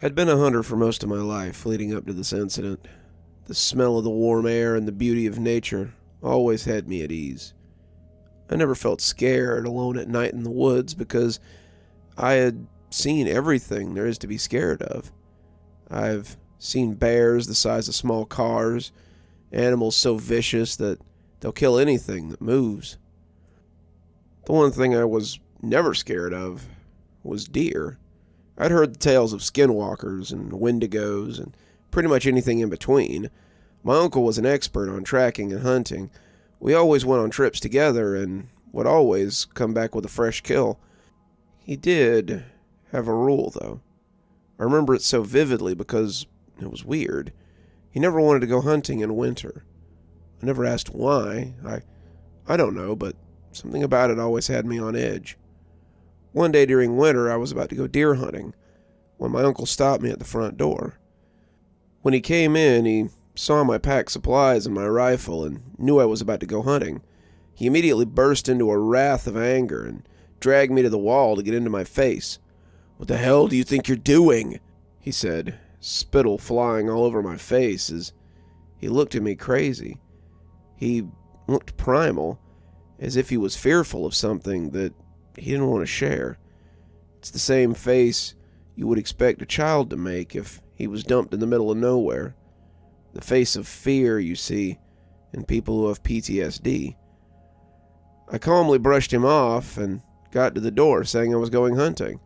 I'd been a hunter for most of my life leading up to this incident. The smell of the warm air and the beauty of nature always had me at ease. I never felt scared alone at night in the woods because I had seen everything there is to be scared of. I've seen bears the size of small cars, animals so vicious that they'll kill anything that moves. The one thing I was never scared of was deer. I'd heard the tales of skinwalkers and wendigos and pretty much anything in between. My uncle was an expert on tracking and hunting. We always went on trips together and would always come back with a fresh kill. He did have a rule, though. I remember it so vividly because it was weird. He never wanted to go hunting in winter. I never asked why. I don't know, but something about it always had me on edge. One day during winter, I was about to go deer hunting when my uncle stopped me at the front door. When he came in, he saw my packed supplies and my rifle and knew I was about to go hunting. He immediately burst into a wrath of anger and dragged me to the wall to get into my face. "What the hell do you think you're doing?" he said, spittle flying all over my face as he looked at me crazy. He looked primal, as if he was fearful of something that he didn't want to share. It's the same face you would expect a child to make if he was dumped in the middle of nowhere. The face of fear you see in people who have PTSD. I calmly brushed him off and got to the door saying I was going hunting.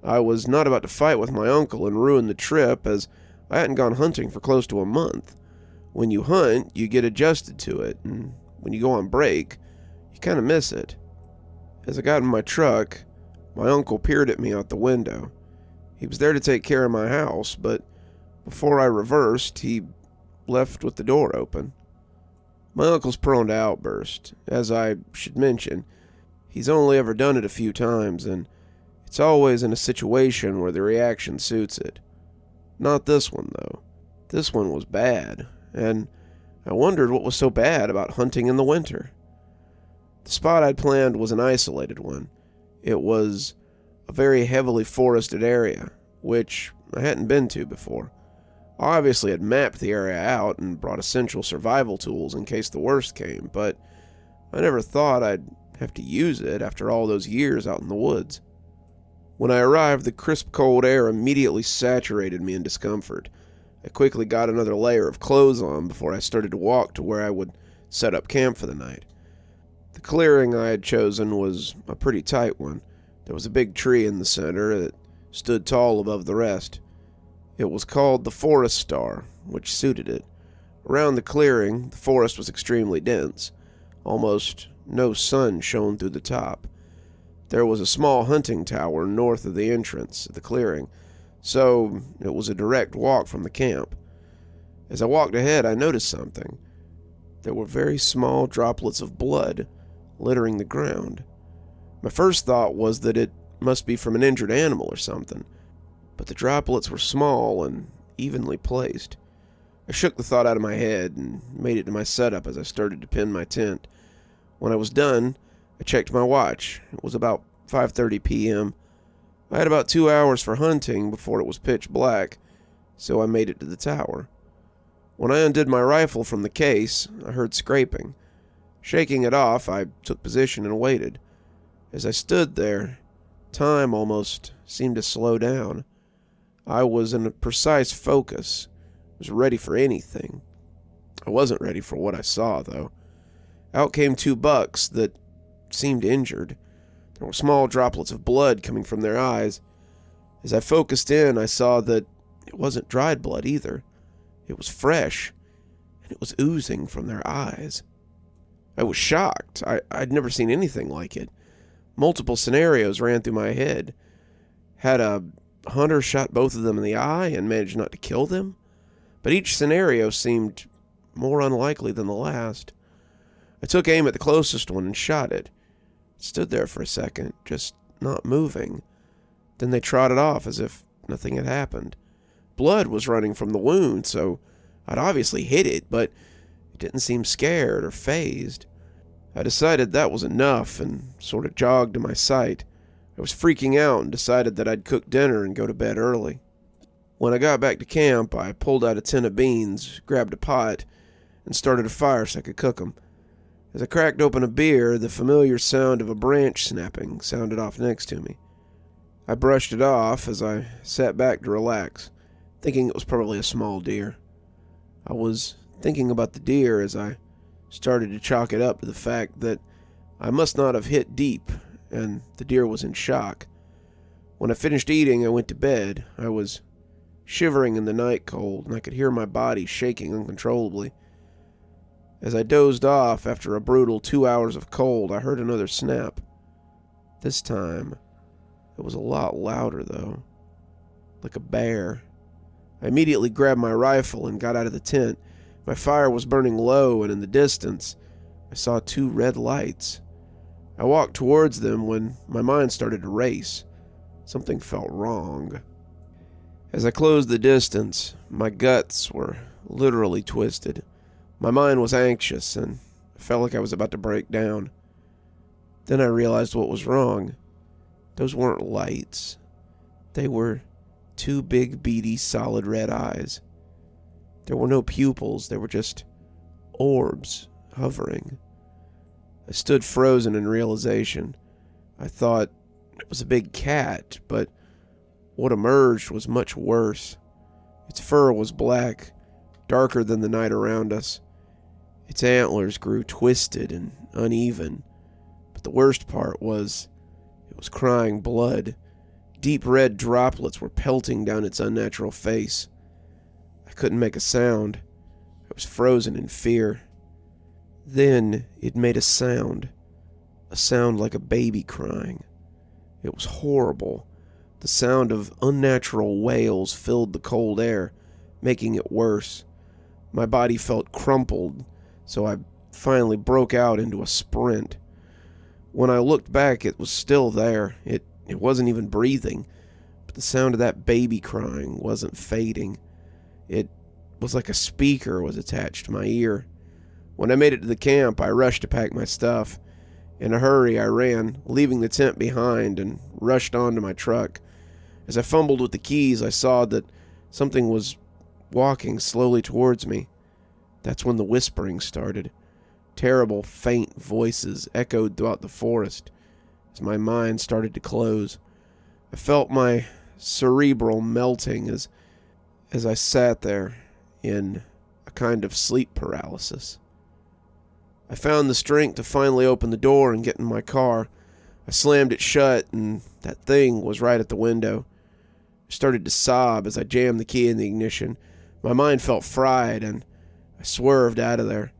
I was not about to fight with my uncle and ruin the trip, as I hadn't gone hunting for close to a month. When you hunt, you get adjusted to it, and when you go on break, you kind of miss it. As I got in my truck, my uncle peered at me out the window. He was there to take care of my house, but before I reversed, he left with the door open. My uncle's prone to outburst. As I should mention, he's only ever done it a few times, and it's always in a situation where the reaction suits it. Not this one, though. This one was bad, and I wondered what was so bad about hunting in the winter. The spot I'd planned was an isolated one. It was a very heavily forested area, which I hadn't been to before. I obviously had mapped the area out and brought essential survival tools in case the worst came, but I never thought I'd have to use it after all those years out in the woods. When I arrived, the crisp cold air immediately saturated me in discomfort. I quickly got another layer of clothes on before I started to walk to where I would set up camp for the night. The clearing I had chosen was a pretty tight one. There was a big tree in the center that stood tall above the rest. It was called the Forest Star, which suited it. Around the clearing, the forest was extremely dense. Almost no sun shone through the top. There was a small hunting tower north of the entrance of the clearing, so it was a direct walk from the camp. As I walked ahead, I noticed something. There were very small droplets of blood littering the ground. My first thought was that it must be from an injured animal or something, but the droplets were small and evenly placed. I shook the thought out of my head and made it to my setup as I started to pin my tent. When I was done, I checked my watch. It was about 5:30 p.m. I had about 2 hours for hunting before it was pitch black, so I made it to the tower. When I undid my rifle from the case, I heard scraping. Shaking it off, I took position and waited. As I stood there, time almost seemed to slow down. I was in a precise focus, was ready for anything. I wasn't ready for what I saw, though. Out came two bucks that seemed injured. There were small droplets of blood coming from their eyes. As I focused in, I saw that it wasn't dried blood either. It was fresh, and it was oozing from their eyes. I was shocked. I'd never seen anything like it. Multiple scenarios ran through my head. Had a hunter shot both of them in the eye and managed not to kill them? But each scenario seemed more unlikely than the last. I took aim at the closest one and shot it. It stood there for a second, just not moving. Then they trotted off as if nothing had happened. Blood was running from the wound, so I'd obviously hit it, but it didn't seem scared or fazed. I decided that was enough and sort of jogged to my site. I was freaking out and decided that I'd cook dinner and go to bed early. When I got back to camp, I pulled out a tin of beans, grabbed a pot, and started a fire so I could cook them. As I cracked open a beer, the familiar sound of a branch snapping sounded off next to me. I brushed it off as I sat back to relax, thinking it was probably a small deer. I was thinking about the deer as I started to chalk it up to the fact that I must not have hit deep, and the deer was in shock. When I finished eating, I went to bed. I was shivering in the night cold, and I could hear my body shaking uncontrollably. As I dozed off after a brutal 2 hours of cold, I heard another snap. This time, it was a lot louder, though, like a bear. I immediately grabbed my rifle and got out of the tent. My fire was burning low, and in the distance, I saw 2 red lights. I walked towards them when my mind started to race. Something felt wrong. As I closed the distance, my guts were literally twisted. My mind was anxious, and I felt like I was about to break down. Then I realized what was wrong. Those weren't lights. They were 2 big, beady, solid red eyes. There were no pupils. They were just orbs hovering. I stood frozen in realization. I thought it was a big cat, but what emerged was much worse. Its fur was black, darker than the night around us. Its antlers grew twisted and uneven, but the worst part was it was crying blood. Deep red droplets were pelting down its unnatural face. I couldn't make a sound. I was frozen in fear. Then it made a sound like a baby crying. It was horrible. The sound of unnatural wails filled the cold air, making it worse. My body felt crumpled, so I finally broke out into a sprint. When I looked back, it was still there. It wasn't even breathing, but the sound of that baby crying wasn't fading. It was like a speaker was attached to my ear. When I made it to the camp, I rushed to pack my stuff. In a hurry, I ran, leaving the tent behind, and rushed onto my truck. As I fumbled with the keys, I saw that something was walking slowly towards me. That's when the whispering started. Terrible, faint voices echoed throughout the forest as my mind started to close. I felt my cerebral melting as I sat there in a kind of sleep paralysis. I found the strength to finally open the door and get in my car. I slammed it shut, and that thing was right at the window. I started to sob as I jammed the key in the ignition. My mind felt fried, and I swerved out of there.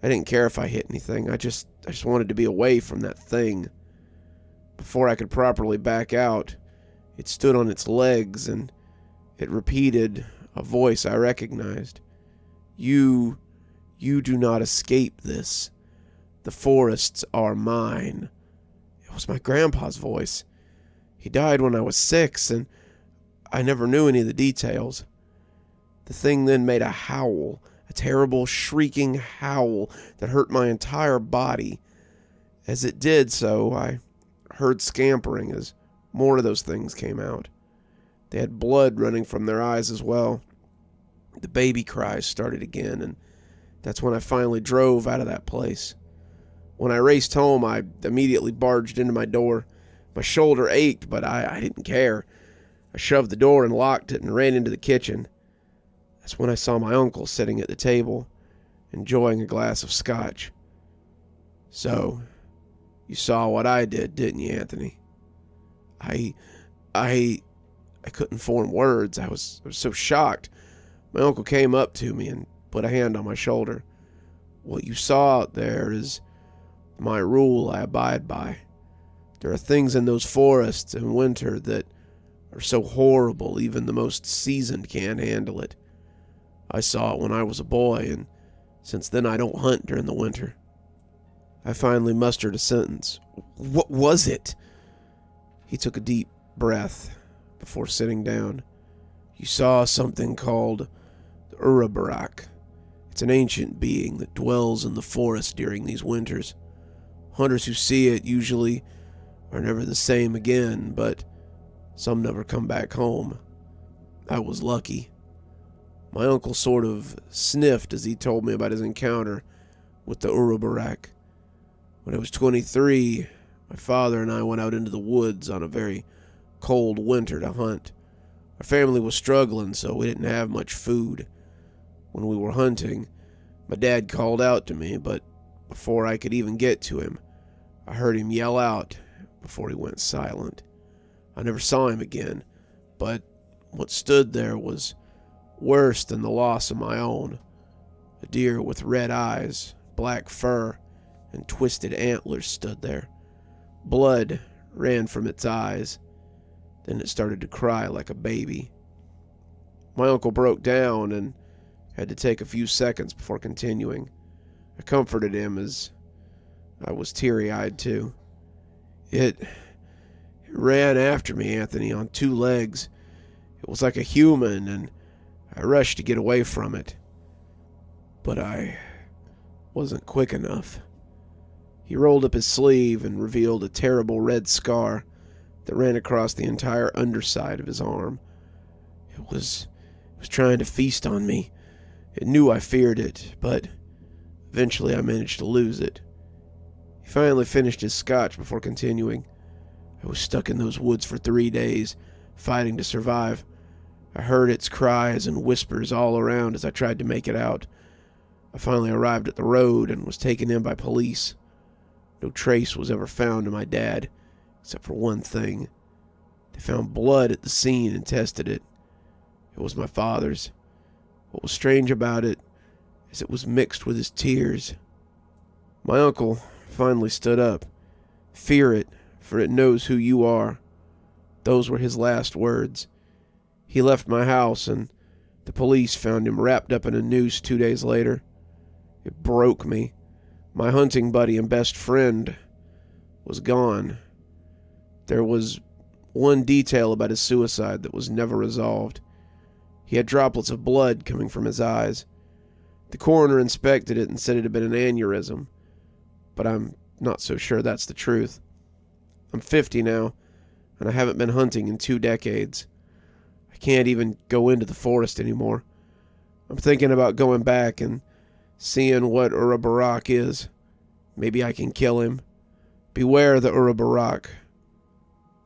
I didn't care if I hit anything. I just wanted to be away from that thing. Before I could properly back out, it stood on its legs, and it repeated a voice I recognized. You do not escape this. The forests are mine. It was my grandpa's voice. He died when I was 6, and I never knew any of the details. The thing then made a howl, a terrible shrieking howl that hurt my entire body. As it did so, I heard scampering as more of those things came out. They had blood running from their eyes as well. The baby cries started again, and that's when I finally drove out of that place. When I raced home, I immediately barged into my door. My shoulder ached, but I didn't care. I shoved the door and locked it and ran into the kitchen. That's when I saw my uncle sitting at the table, enjoying a glass of scotch. So, you saw what I did, didn't you, Anthony? I couldn't form words. I was so shocked. My uncle came up to me and put a hand on my shoulder. What you saw out there is my rule I abide by. There are things in those forests in winter that are so horrible even the most seasoned can't handle it. I saw it when I was a boy, and since then I don't hunt during the winter. I finally mustered a sentence. What was it? He took a deep breath before sitting down. You saw something called the Urabarak. It's an ancient being that dwells in the forest during these winters. Hunters who see it usually are never the same again, but some never come back home. I was lucky. My uncle sort of sniffed as he told me about his encounter with the Urubarak. When I was 23, my father and I went out into the woods on a very cold winter to hunt. Our family was struggling, so we didn't have much food. When we were hunting, my dad called out to me, but before I could even get to him, I heard him yell out before he went silent. I never saw him again, but what stood there was worse than the loss of my own. A deer with red eyes, black fur, and twisted antlers stood there. Blood ran from its eyes. Then it started to cry like a baby. My uncle broke down and had to take a few seconds before continuing. I comforted him as I was teary-eyed too. It ran after me, Anthony, on two legs. It was like a human, and I rushed to get away from it. But I wasn't quick enough. He rolled up his sleeve and revealed a terrible red scar that ran across the entire underside of his arm. It was trying to feast on me. It knew I feared it, but eventually I managed to lose it. He finally finished his scotch before continuing. I was stuck in those woods for 3 days, fighting to survive. I heard its cries and whispers all around as I tried to make it out. I finally arrived at the road and was taken in by police. No trace was ever found of my dad, except for one thing. They found blood at the scene and tested it. It was my father's. What was strange about it is it was mixed with his tears. My uncle finally stood up. Fear it, for it knows who you are. Those were his last words. He left my house, and the police found him wrapped up in a noose 2 days later. It broke me. My hunting buddy and best friend was gone. There was one detail about his suicide that was never resolved. He had droplets of blood coming from his eyes. The coroner inspected it and said it had been an aneurysm, but I'm not so sure that's the truth. I'm 50 now, and I haven't been hunting in 2 decades. I can't even go into the forest anymore. I'm thinking about going back and seeing what Urubarak is. Maybe I can kill him. Beware the Urubarak,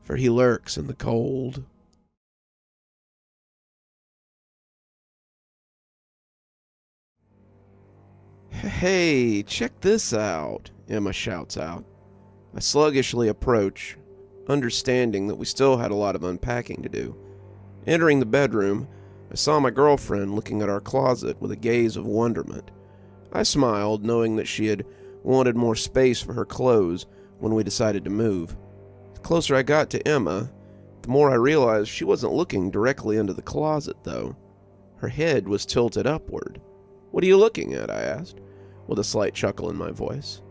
for he lurks in the cold. Hey, check this out, Emma shouts out. I sluggishly approach, understanding that we still had a lot of unpacking to do. Entering the bedroom, I saw my girlfriend looking at our closet with a gaze of wonderment. I smiled, knowing that she had wanted more space for her clothes when we decided to move. The closer I got to Emma, the more I realized she wasn't looking directly into the closet, though. Her head was tilted upward. "What are you looking at?" I asked, with a slight chuckle in my voice.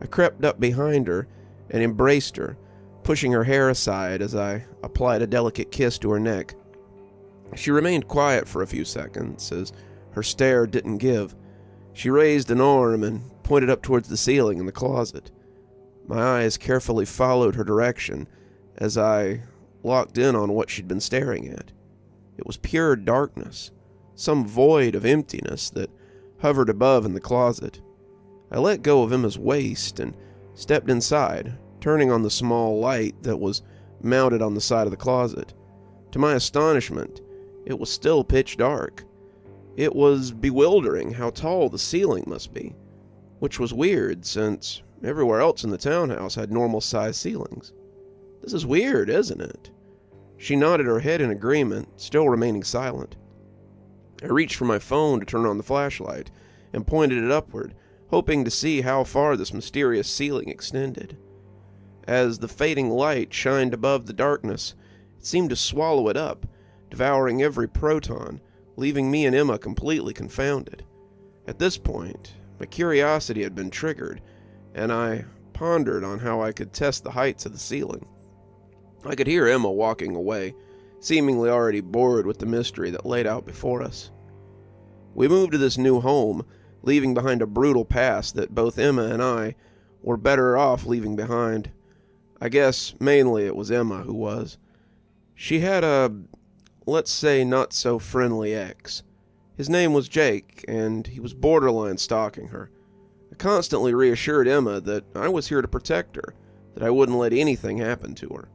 I crept up behind her and embraced her, pushing her hair aside as I applied a delicate kiss to her neck. She remained quiet for a few seconds, as her stare didn't give. She raised an arm and pointed up towards the ceiling in the closet. My eyes carefully followed her direction as I locked in on what she'd been staring at. It was pure darkness, some void of emptiness that hovered above in the closet. I let go of Emma's waist and stepped inside, turning on the small light that was mounted on the side of the closet. To my astonishment, it was still pitch dark. It was bewildering how tall the ceiling must be, which was weird since everywhere else in the townhouse had normal-sized ceilings. "This is weird, isn't it?" She nodded her head in agreement, still remaining silent. I reached for my phone to turn on the flashlight and pointed it upward, hoping to see how far this mysterious ceiling extended. As the fading light shined above the darkness, it seemed to swallow it up, devouring every proton, leaving me and Emma completely confounded. At this point, my curiosity had been triggered, and I pondered on how I could test the heights of the ceiling. I could hear Emma walking away, seemingly already bored with the mystery that laid out before us. We moved to this new home, leaving behind a brutal past that both Emma and I were better off leaving behind. I guess mainly it was Emma who was. She had a let's say, not-so-friendly ex. His name was Jake, and he was borderline stalking her. I constantly reassured Emma that I was here to protect her, that I wouldn't let anything happen to her.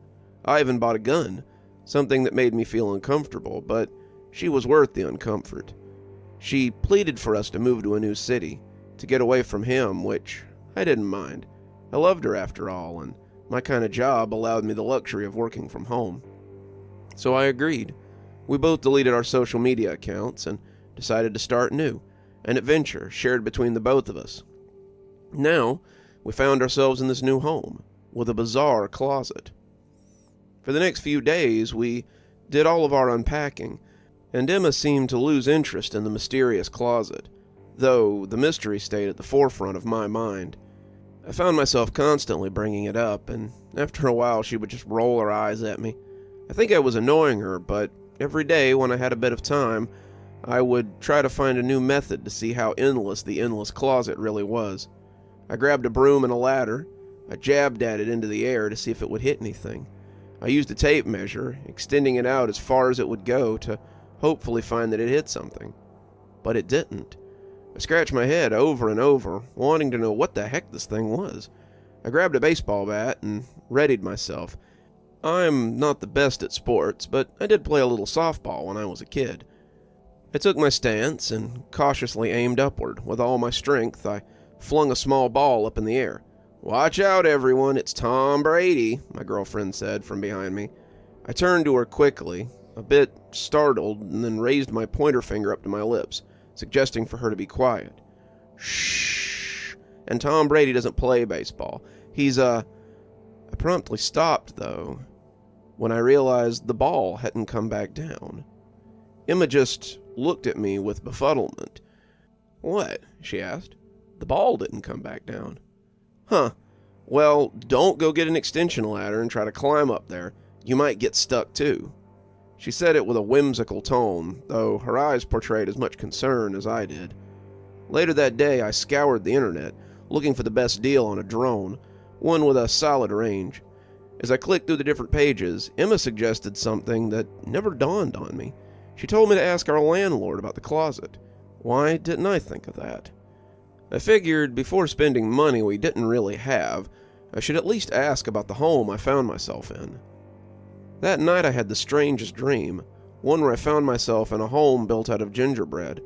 I even bought a gun, something that made me feel uncomfortable, but she was worth the uncomfort. She pleaded for us to move to a new city, to get away from him, which I didn't mind. I loved her after all, and my kind of job allowed me the luxury of working from home. So I agreed. We both deleted our social media accounts and decided to start new, an adventure shared between the both of us. Now, we found ourselves in this new home, with a bizarre closet. For the next few days, we did all of our unpacking, and Emma seemed to lose interest in the mysterious closet, though the mystery stayed at the forefront of my mind. I found myself constantly bringing it up, and after a while she would just roll her eyes at me. I think I was annoying her, but every day when I had a bit of time, I would try to find a new method to see how endless the endless closet really was. I grabbed a broom and a ladder. I jabbed at it into the air to see if it would hit anything. I used a tape measure, extending it out as far as it would go to hopefully find that it hit something. But it didn't. I scratched my head over and over, wanting to know what the heck this thing was. I grabbed a baseball bat and readied myself. I'm not the best at sports, but I did play a little softball when I was a kid. I took my stance and cautiously aimed upward. With all my strength, I flung a small ball up in the air. "Watch out, everyone, it's Tom Brady," my girlfriend said from behind me. I turned to her quickly, a bit startled, and then raised my pointer finger up to my lips, suggesting for her to be quiet. "Shh. And Tom Brady doesn't play baseball. He's I promptly stopped, though, when I realized the ball hadn't come back down. Emma just looked at me with befuddlement. "What?" she asked. "The ball didn't come back down." "Huh. Well, don't go get an extension ladder and try to climb up there. You might get stuck, too." She said it with a whimsical tone, though her eyes portrayed as much concern as I did. Later that day, I scoured the internet, looking for the best deal on a drone, one with a solid range. As I clicked through the different pages, Emma suggested something that never dawned on me. She told me to ask our landlord about the closet. Why didn't I think of that? I figured before spending money we didn't really have, I should at least ask about the home I found myself in. That night I had the strangest dream, one where I found myself in a home built out of gingerbread.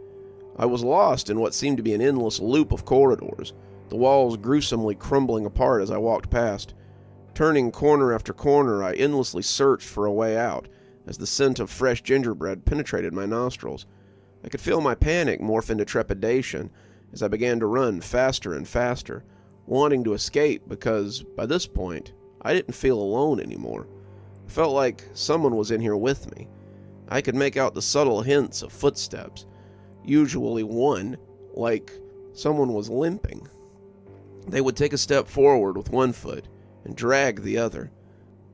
I was lost in what seemed to be an endless loop of corridors, the walls gruesomely crumbling apart as I walked past. Turning corner after corner, I endlessly searched for a way out, as the scent of fresh gingerbread penetrated my nostrils. I could feel my panic morph into trepidation as I began to run faster and faster, wanting to escape because, by this point, I didn't feel alone anymore. I felt like someone was in here with me. I could make out the subtle hints of footsteps, usually one, like someone was limping. They would take a step forward with one foot and drag the other.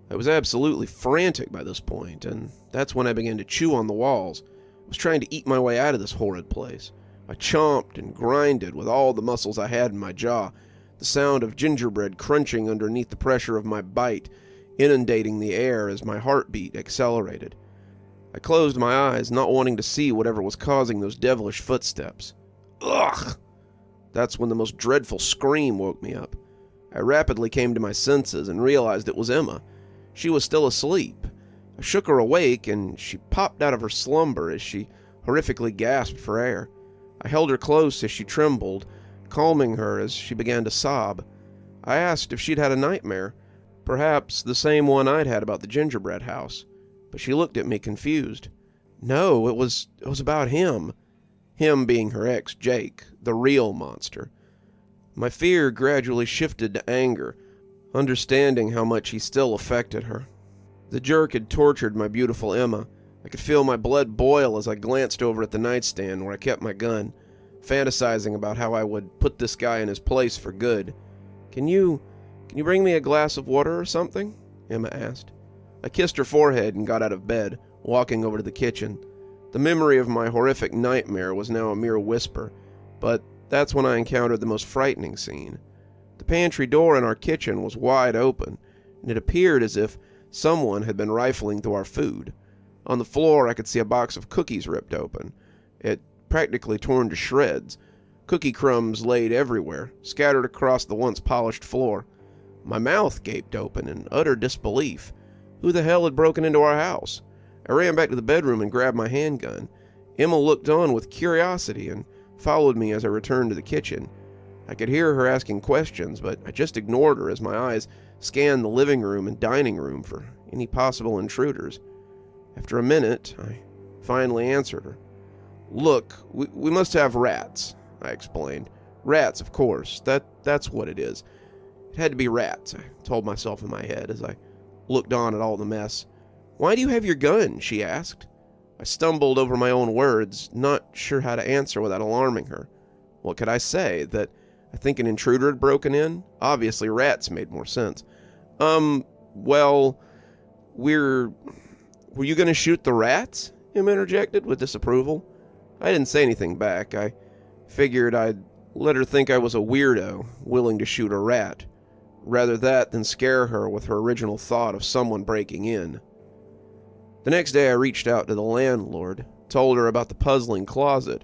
I was absolutely frantic by this point, and that's when I began to chew on the walls. I was trying to eat my way out of this horrid place. I chomped and grinded with all the muscles I had in my jaw, the sound of gingerbread crunching underneath the pressure of my bite, inundating the air as my heartbeat accelerated. I closed my eyes, not wanting to see whatever was causing those devilish footsteps. Ugh! That's when the most dreadful scream woke me up. I rapidly came to my senses and realized it was Emma. She was still asleep. I shook her awake, and she popped out of her slumber as she horrifically gasped for air. I held her close as she trembled, calming her as she began to sob. I asked if she'd had a nightmare, perhaps the same one I'd had about the gingerbread house, but she looked at me confused. No, it was about him. Him being her ex, Jake, the real monster. My fear gradually shifted to anger, understanding how much he still affected her. The jerk had tortured my beautiful Emma. I could feel my blood boil as I glanced over at the nightstand where I kept my gun, fantasizing about how I would put this guy in his place for good. Can you bring me a glass of water or something?" Emma asked. I kissed her forehead and got out of bed, walking over to the kitchen. The memory of my horrific nightmare was now a mere whisper, but that's when I encountered the most frightening scene. The pantry door in our kitchen was wide open, and it appeared as if someone had been rifling through our food. On the floor, I could see a box of cookies ripped open. It practically torn to shreds. Cookie crumbs laid everywhere, scattered across the once polished floor. My mouth gaped open in utter disbelief. Who the hell had broken into our house? I ran back to the bedroom and grabbed my handgun. Emma looked on with curiosity and followed me as I returned to the kitchen. I could hear her asking questions, but I just ignored her as my eyes scanned the living room and dining room for any possible intruders. After a minute, I finally answered her. "Look, we must have rats," I explained. "Rats, of course. That's what it is." It had to be rats, I told myself in my head as I looked on at all the mess. "Why do you have your gun?" she asked. I stumbled over my own words, not sure how to answer without alarming her. What could I say? That I think an intruder had broken in? Obviously rats made more sense. Well, were you going to shoot the rats?" Emma interjected with disapproval. I didn't say anything back. I figured I'd let her think I was a weirdo, willing to shoot a rat. Rather that than scare her with her original thought of someone breaking in. The next day I reached out to the landlord, told her about the puzzling closet,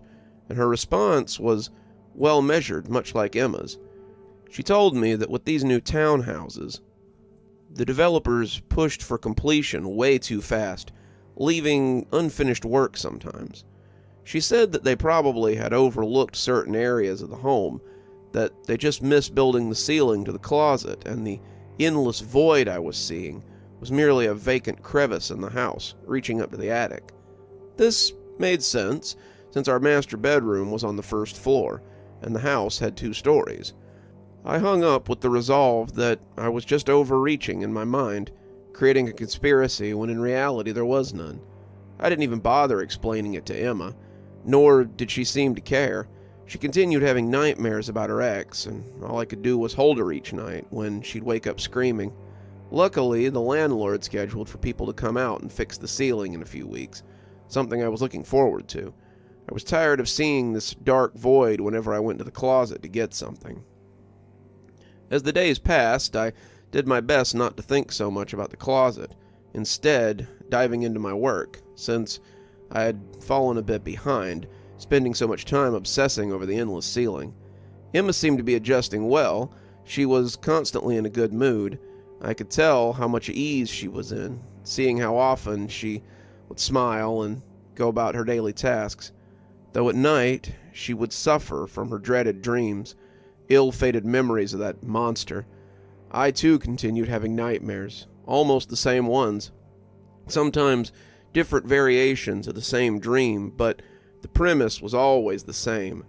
and her response was well measured, much like Emma's. She told me that with these new townhouses, the developers pushed for completion way too fast, leaving unfinished work sometimes. She said that they probably had overlooked certain areas of the home, that they just missed building the ceiling to the closet, and the endless void I was seeing was merely a vacant crevice in the house, reaching up to the attic. This made sense, since our master bedroom was on the first floor, and the house had 2 stories. I hung up with the resolve that I was just overreaching in my mind, creating a conspiracy when in reality there was none. I didn't even bother explaining it to Emma, nor did she seem to care. She continued having nightmares about her ex, and all I could do was hold her each night when she'd wake up screaming. Luckily, the landlord scheduled for people to come out and fix the ceiling in a few weeks, something I was looking forward to. I was tired of seeing this dark void whenever I went to the closet to get something. As the days passed, I did my best not to think so much about the closet, instead diving into my work, since I had fallen a bit behind, spending so much time obsessing over the endless ceiling. Emma seemed to be adjusting well. She was constantly in a good mood. I could tell how much ease she was in, seeing how often she would smile and go about her daily tasks. Though at night, she would suffer from her dreaded dreams, ill-fated memories of that monster. I too continued having nightmares, almost the same ones. Sometimes different variations of the same dream, but the premise was always the same.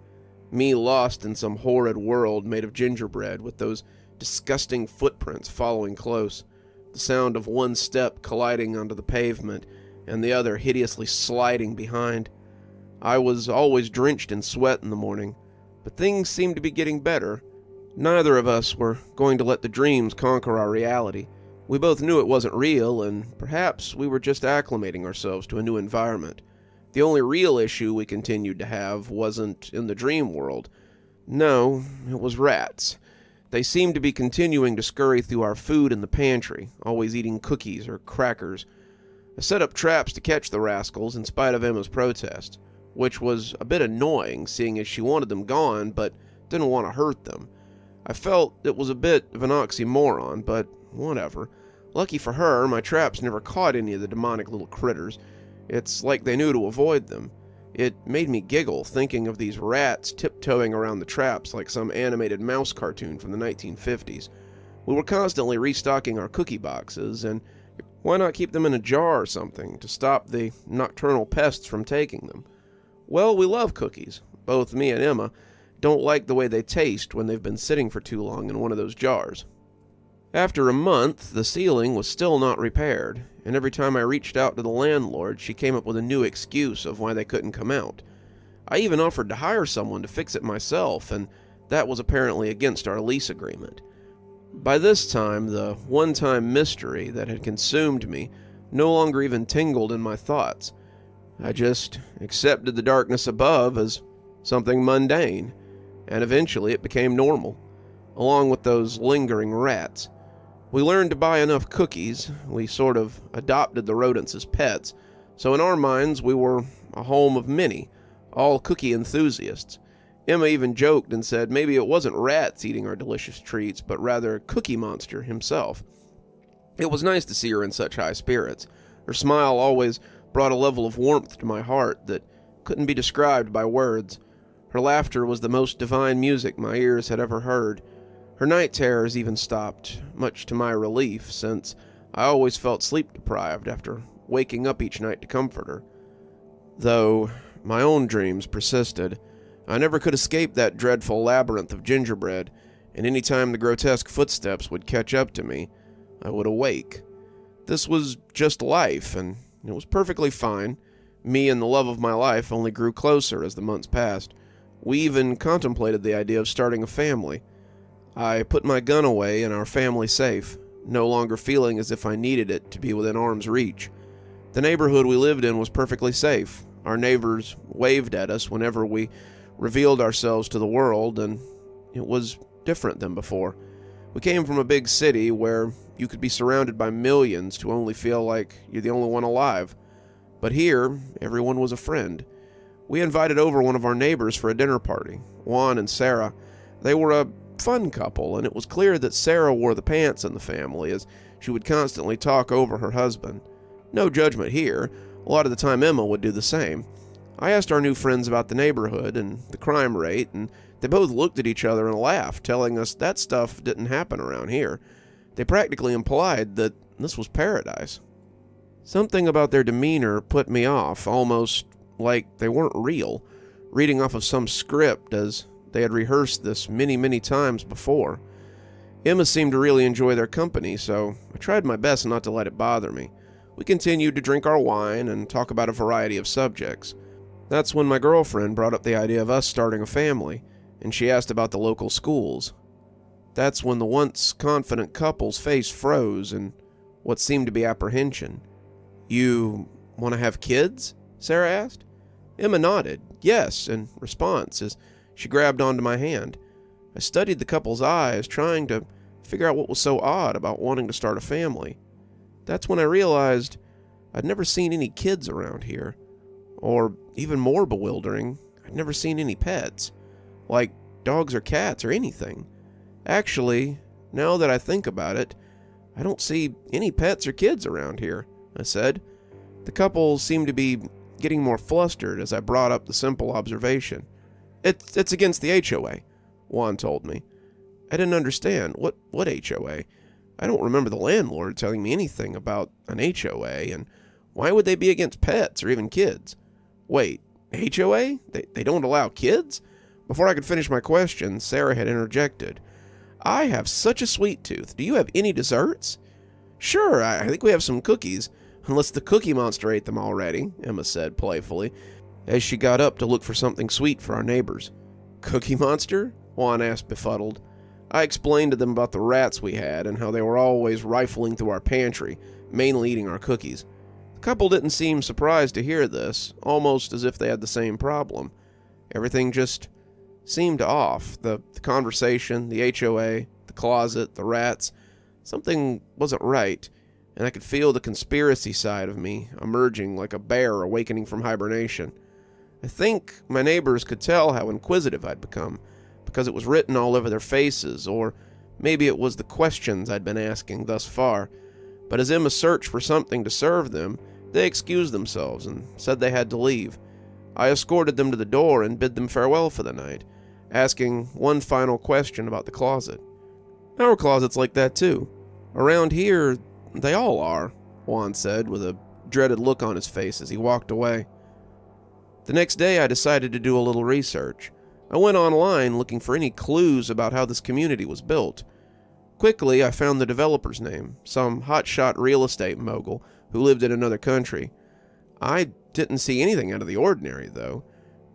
Me lost in some horrid world made of gingerbread with those disgusting footprints following close, the sound of one step colliding onto the pavement and the other hideously sliding behind. I was always drenched in sweat in the morning, but things seemed to be getting better. Neither of us were going to let the dreams conquer our reality. We both knew it wasn't real, and perhaps we were just acclimating ourselves to a new environment. The only real issue we continued to have wasn't in the dream world. No, it was rats. They seemed to be continuing to scurry through our food in the pantry, always eating cookies or crackers. I set up traps to catch the rascals in spite of Emma's protest, which was a bit annoying, seeing as she wanted them gone but didn't want to hurt them. I felt it was a bit of an oxymoron, but whatever. Lucky for her, my traps never caught any of the demonic little critters. It's like they knew to avoid them. It made me giggle thinking of these rats tiptoeing around the traps like some animated mouse cartoon from the 1950s. We were constantly restocking our cookie boxes, and why not keep them in a jar or something to stop the nocturnal pests from taking them? Well, we love cookies. Both me and Emma don't like the way they taste when they've been sitting for too long in one of those jars. After a month, the ceiling was still not repaired, and every time I reached out to the landlord, she came up with a new excuse of why they couldn't come out. I even offered to hire someone to fix it myself, and that was apparently against our lease agreement. By this time, the one-time mystery that had consumed me no longer even tingled in my thoughts. I just accepted the darkness above as something mundane, and eventually it became normal, along with those lingering rats. We learned to buy enough cookies, we sort of adopted the rodents as pets, So in our minds, we were a home of many, all cookie enthusiasts. Emma even joked and said maybe it wasn't rats eating our delicious treats, but rather Cookie Monster himself. It was nice to see her in such high spirits. Her smile always brought a level of warmth to my heart that couldn't be described by words. Her laughter was the most divine music my ears had ever heard. Her night terrors even stopped, much to my relief, since I always felt sleep-deprived after waking up each night to comfort her. Though my own dreams persisted, I never could escape that dreadful labyrinth of gingerbread, and any time the grotesque footsteps would catch up to me, I would awake. This was just life, and it was perfectly fine. Me and the love of my life only grew closer as the months passed. We even contemplated the idea of starting a family. I put my gun away and our family safe, no longer feeling as if I needed it to be within arm's reach. The neighborhood we lived in was perfectly safe. Our neighbors waved at us whenever we revealed ourselves to the world, and it was different than before. We came from a big city where you could be surrounded by millions to only feel like you're the only one alive. But here, everyone was a friend. We invited over one of our neighbors for a dinner party, Juan and Sara. They were a fun couple, and it was clear that Sara wore the pants in the family, as she would constantly talk over her husband. No judgment here. A lot of the time Emma would do the same. I asked our new friends about the neighborhood and the crime rate, and they both looked at each other and laughed, telling us that stuff didn't happen around here. They practically implied that this was paradise. Something about their demeanor put me off, almost like they weren't real, reading off of some script as they had rehearsed this many, many times before. Emma seemed to really enjoy their company, so I tried my best not to let it bother me. We continued to drink our wine and talk about a variety of subjects. That's when my girlfriend brought up the idea of us starting a family, and she asked about the local schools. That's when the once confident couple's face froze in what seemed to be apprehension. "You want to have kids?" Sara asked. Emma nodded, yes, in response as she grabbed onto my hand. I studied the couple's eyes, trying to figure out what was so odd about wanting to start a family. That's when I realized I'd never seen any kids around here. Or, even more bewildering, I'd never seen any pets. Like dogs or cats or anything. Actually, now that I think about it, I don't see any pets or kids around here, I said. The couple seemed to be getting more flustered as I brought up the simple observation. It's against the HOA, Juan told me. I didn't understand. What HOA? I don't remember the landlord telling me anything about an HOA, and why would they be against pets or even kids? Wait, HOA? They don't allow kids? Before I could finish my question, Sara had interjected. I have such a sweet tooth. Do you have any desserts? Sure, I think we have some cookies, unless the Cookie Monster ate them already, Emma said playfully, as she got up to look for something sweet for our neighbors. Cookie Monster? Juan asked befuddled. I explained to them about the rats we had and how they were always rifling through our pantry, mainly eating our cookies. The couple didn't seem surprised to hear this, almost as if they had the same problem. Everything just seemed off. The conversation, the HOA, the closet, the rats. Something wasn't right, and I could feel the conspiracy side of me emerging like a bear awakening from hibernation. I think my neighbors could tell how inquisitive I'd become, because it was written all over their faces, or maybe it was the questions I'd been asking thus far. But as Emma searched for something to serve them, they excused themselves and said they had to leave. I escorted them to the door and bid them farewell for the night, asking one final question about the closet. Our closet's like that too. Around here, they all are, Juan said with a dreaded look on his face as he walked away. The next day I decided to do a little research. I went online looking for any clues about how this community was built. Quickly, I found the developer's name, some hotshot real estate mogul who lived in another country. I didn't see anything out of the ordinary, though.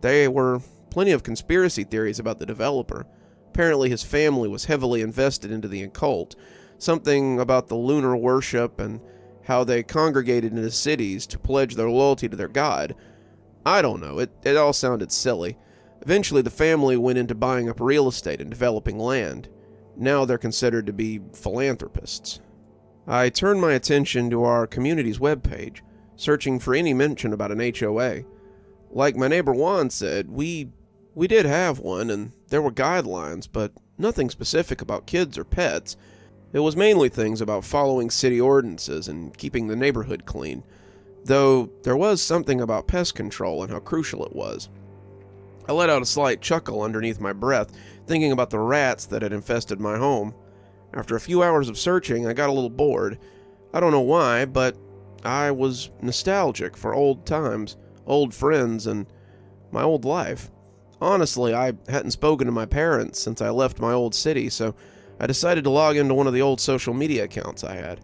There were plenty of conspiracy theories about the developer. Apparently his family was heavily invested into the occult, something about the lunar worship and how they congregated in the cities to pledge their loyalty to their god. I don't know, it all sounded silly. Eventually the family went into buying up real estate and developing land. Now they're considered to be philanthropists. I turned my attention to our community's webpage. searching for any mention about an HOA. Like my neighbor Juan said, we did have one, and there were guidelines, but nothing specific about kids or pets. It was mainly things about following city ordinances and keeping the neighborhood clean, though there was something about pest control and how crucial it was. I let out a slight chuckle underneath my breath, thinking about the rats that had infested my home. After a few hours of searching, I got a little bored. I don't know why, but I was nostalgic for old times, old friends, and my old life. Honestly, I hadn't spoken to my parents since I left my old city, so I decided to log into one of the old social media accounts I had.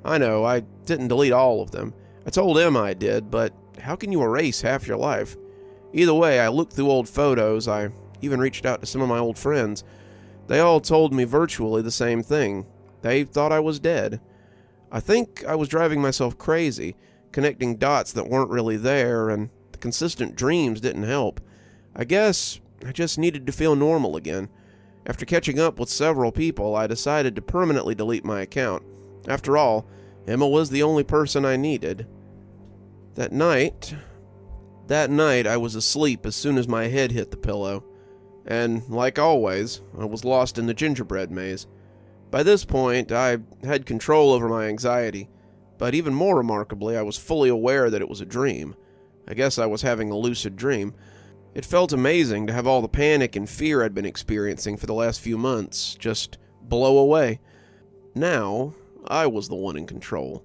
I know, I didn't delete all of them. I told Emma I did, but how can you erase half your life? Either way, I looked through old photos. I even reached out to some of my old friends. They all told me virtually the same thing. They thought I was dead. I think I was driving myself crazy, connecting dots that weren't really there, and the consistent dreams didn't help. I guess I just needed to feel normal again. After catching up with several people, I decided to permanently delete my account. After all, Emma was the only person I needed. That night I was asleep as soon as my head hit the pillow. And, like always, I was lost in the gingerbread maze. By this point, I had control over my anxiety, but even more remarkably, I was fully aware that it was a dream. I guess I was having a lucid dream. It felt amazing to have all the panic and fear I'd been experiencing for the last few months just blow away. Now, I was the one in control.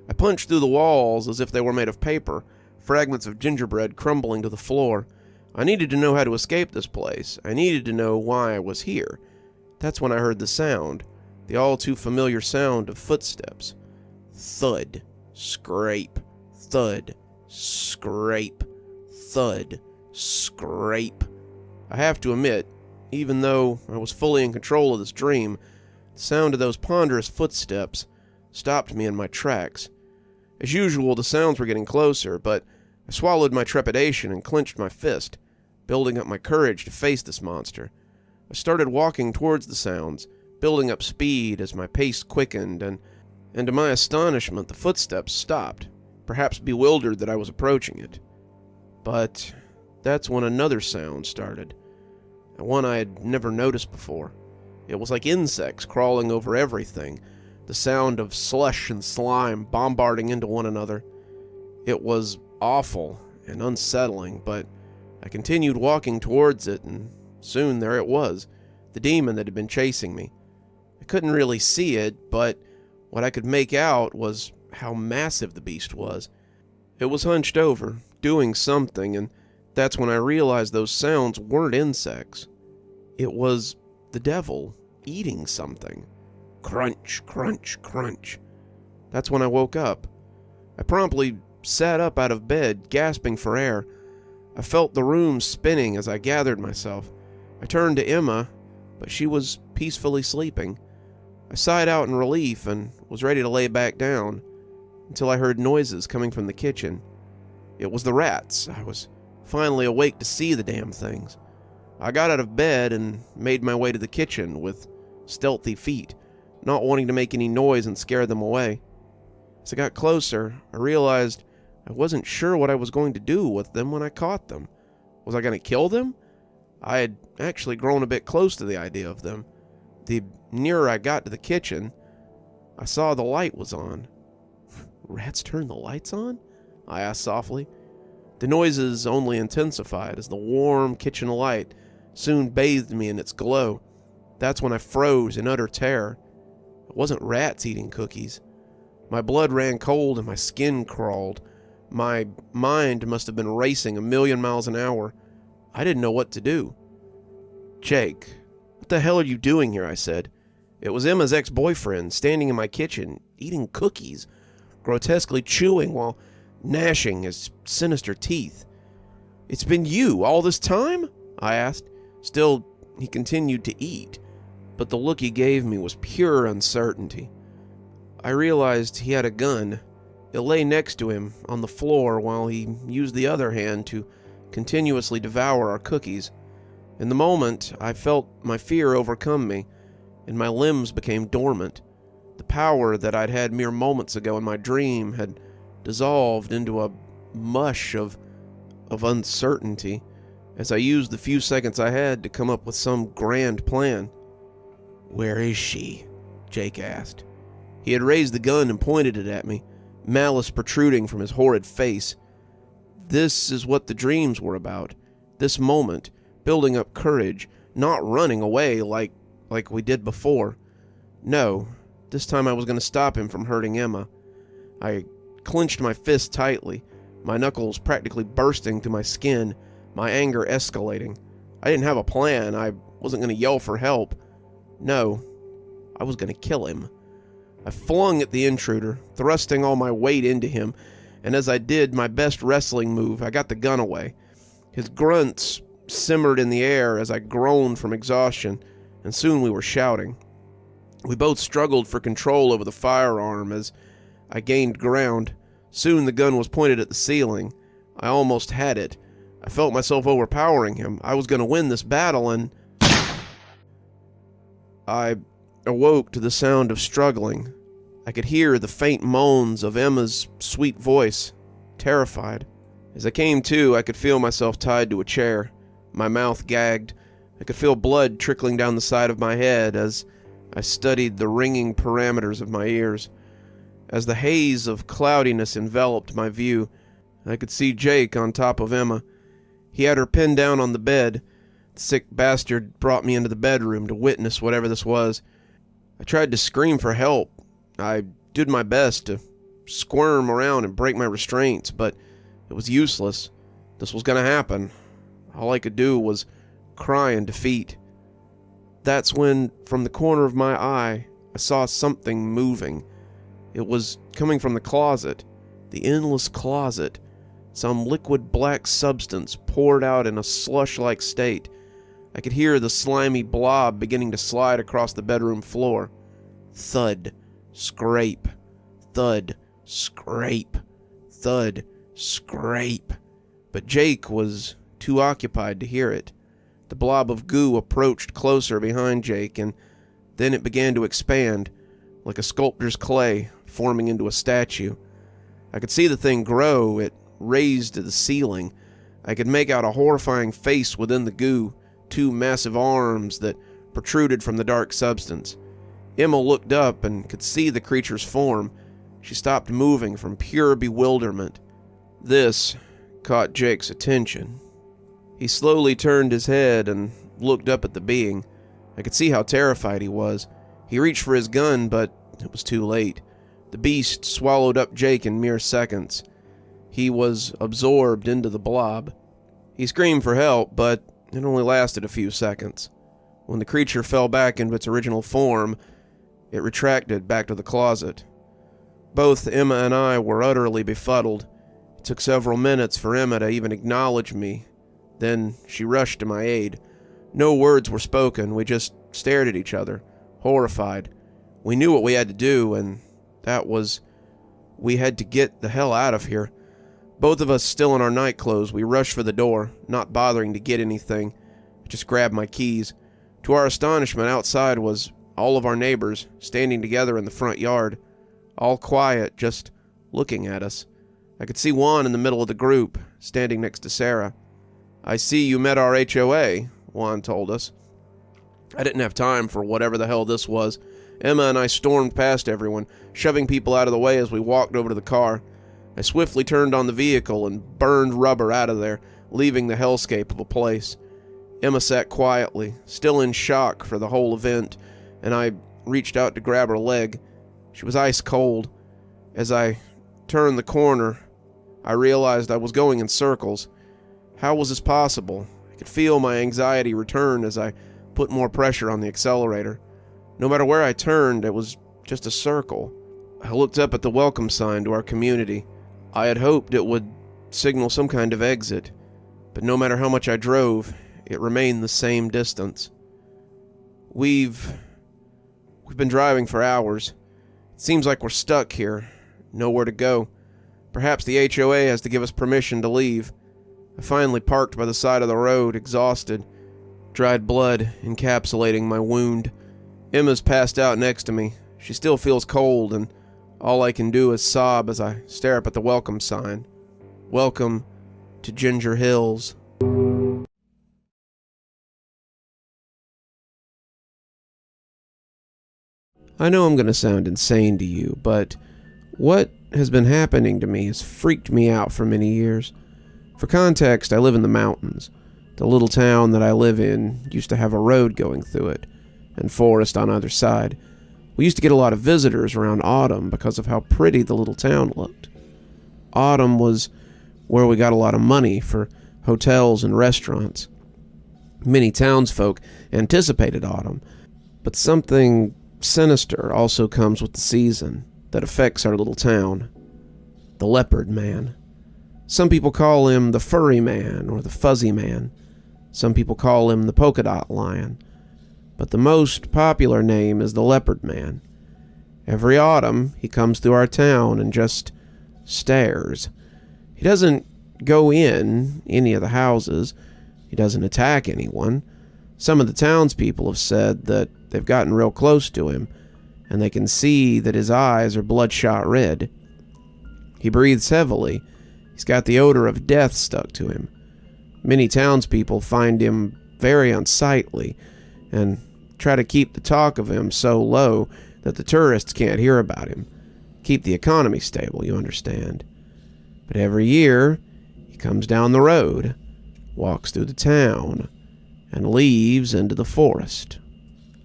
I punched through the walls as if they were made of paper, fragments of gingerbread crumbling to the floor. I needed to know how to escape this place. I needed to know why I was here. That's when I heard the sound, the all-too-familiar sound of footsteps. Thud, scrape, thud, scrape, thud, scrape. I have to admit, even though I was fully in control of this dream, the sound of those ponderous footsteps stopped me in my tracks. As usual, the sounds were getting closer, but I swallowed my trepidation and clenched my fist, building up my courage to face this monster. I started walking towards the sounds, building up speed as my pace quickened, and to my astonishment, the footsteps stopped, perhaps bewildered that I was approaching it. But that's when another sound started, and one I had never noticed before. It was like insects crawling over everything, the sound of slush and slime bombarding into one another. It was awful and unsettling, but I continued walking towards it, and soon there it was, the demon that had been chasing me. I couldn't really see it, but what I could make out was how massive the beast was. It was hunched over, doing something, and that's when I realized those sounds weren't insects. It was the devil eating something. Crunch, crunch, crunch. That's when I woke up. I promptly sat up out of bed, gasping for air. I felt the room spinning as I gathered myself. I turned to Emma, but she was peacefully sleeping. I sighed out in relief and was ready to lay back down until I heard noises coming from the kitchen. It was the rats. I was finally awake to see the damn things. I got out of bed and made my way to the kitchen with stealthy feet, not wanting to make any noise and scare them away. As I got closer, I realized I wasn't sure what I was going to do with them when I caught them. Was I going to kill them? I had actually grown a bit close to the idea of them. The nearer I got to the kitchen, I saw the light was on. Rats turn the lights on? I asked softly. The noises only intensified as the warm kitchen light soon bathed me in its glow. That's when I froze in utter terror. It wasn't rats eating cookies. My blood ran cold and my skin crawled. My mind must have been racing 1,000,000 miles an hour. I didn't know what to do. "Jake, what the hell are you doing here?" I said. It was Emma's ex-boyfriend standing in my kitchen, eating cookies, grotesquely chewing while gnashing his sinister teeth. "It's been you all this time?" I asked. Still, he continued to eat, but the look he gave me was pure uncertainty. I realized he had a gun. It lay next to him on the floor while he used the other hand to continuously devour our cookies. In the moment, I felt my fear overcome me, and my limbs became dormant. The power that I'd had mere moments ago in my dream had dissolved into a mush of uncertainty as I used the few seconds I had to come up with some grand plan. "Where is she?" Jake asked. He had raised the gun and pointed it at me, malice protruding from his horrid face. This is what the dreams were about. This moment, building up courage, not running away like we did before. No, this time I was going to stop him from hurting Emma. I clenched my fist tightly, my knuckles practically bursting through my skin, my anger escalating. I didn't have a plan. I wasn't going to yell for help. No, I was going to kill him. I flung at the intruder, thrusting all my weight into him, and as I did my best wrestling move, I got the gun away. His grunts simmered in the air as I groaned from exhaustion, and soon we were shouting. We both struggled for control over the firearm as I gained ground. Soon the gun was pointed at the ceiling. I almost had it. I felt myself overpowering him. I was going to win this battle, and I awoke to the sound of struggling. I could hear the faint moans of Emma's sweet voice, terrified. As I came to, I could feel myself tied to a chair. My mouth gagged. I could feel blood trickling down the side of my head as I studied the ringing parameters of my ears. As the haze of cloudiness enveloped my view, I could see Jake on top of Emma. He had her pinned down on the bed. The sick bastard brought me into the bedroom to witness whatever this was. I tried to scream for help. I did my best to squirm around and break my restraints, but it was useless. This was going to happen. All I could do was cry in defeat. That's when, from the corner of my eye, I saw something moving. It was coming from the closet, the endless closet. Some liquid black substance poured out in a slush-like state. I could hear the slimy blob beginning to slide across the bedroom floor. Thud, scrape, thud, scrape, thud, scrape. But Jake was too occupied to hear it. The blob of goo approached closer behind Jake, and then it began to expand, like a sculptor's clay, forming into a statue. I could see the thing grow. It raised to the ceiling. I could make out a horrifying face within the goo, two massive arms that protruded from the dark substance. Emma looked up and could see the creature's form. She stopped moving from pure bewilderment. This caught Jake's attention. He slowly turned his head and looked up at the being. I could see how terrified he was. He reached for his gun, but it was too late. The beast swallowed up Jake in mere seconds. He was absorbed into the blob. He screamed for help, but it only lasted a few seconds. When the creature fell back into its original form, it retracted back to the closet. Both Emma and I were utterly befuddled. It took several minutes for Emma to even acknowledge me. Then she rushed to my aid. No words were spoken. We just stared at each other, horrified. We knew what we had to do, and that was, we had to get the hell out of here. Both of us still in our night clothes, we rushed for the door, not bothering to get anything. I just grabbed my keys. To our astonishment, outside was all of our neighbors, standing together in the front yard, all quiet, just looking at us. I could see Juan in the middle of the group, standing next to Sara. "I see you met our HOA," Juan told us. I didn't have time for whatever the hell this was. Emma and I stormed past everyone, shoving people out of the way as we walked over to the car. I swiftly turned on the vehicle and burned rubber out of there, leaving the hellscape of a place. Emma sat quietly, still in shock for the whole event, and I reached out to grab her leg. She was ice cold. As I turned the corner, I realized I was going in circles. How was this possible? I could feel my anxiety return as I put more pressure on the accelerator. No matter where I turned, it was just a circle. I looked up at the welcome sign to our community. I had hoped it would signal some kind of exit, but no matter how much I drove, it remained the same distance. We've been driving for hours. It seems like we're stuck here, nowhere to go. Perhaps the HOA has to give us permission to leave. I finally parked by the side of the road, exhausted, dried blood encapsulating my wound. Emma's passed out next to me. She still feels cold and All I can do is sob as I stare up at the welcome sign. Welcome to Ginger Hills. I know I'm going to sound insane to you, but what has been happening to me has freaked me out for many years. For context, I live in the mountains. The little town that I live in used to have a road going through it, and forest on either side. We used to get a lot of visitors around autumn because of how pretty the little town looked. Autumn was where we got a lot of money for hotels and restaurants. Many townsfolk anticipated autumn, but something sinister also comes with the season that affects our little town. The Leopardman. Some people call him the Furry Man or the Fuzzy Man. Some people call him the Polka Dot Lion. But the most popular name is the Leopardman. Every autumn, he comes through our town and just stares. He doesn't go in any of the houses. He doesn't attack anyone. Some of the townspeople have said that they've gotten real close to him, and they can see that his eyes are bloodshot red. He breathes heavily. He's got the odor of death stuck to him. Many townspeople find him very unsightly, and try to keep the talk of him so low that the tourists can't hear about him. Keep the economy stable, you understand. But every year, he comes down the road, walks through the town, and leaves into the forest.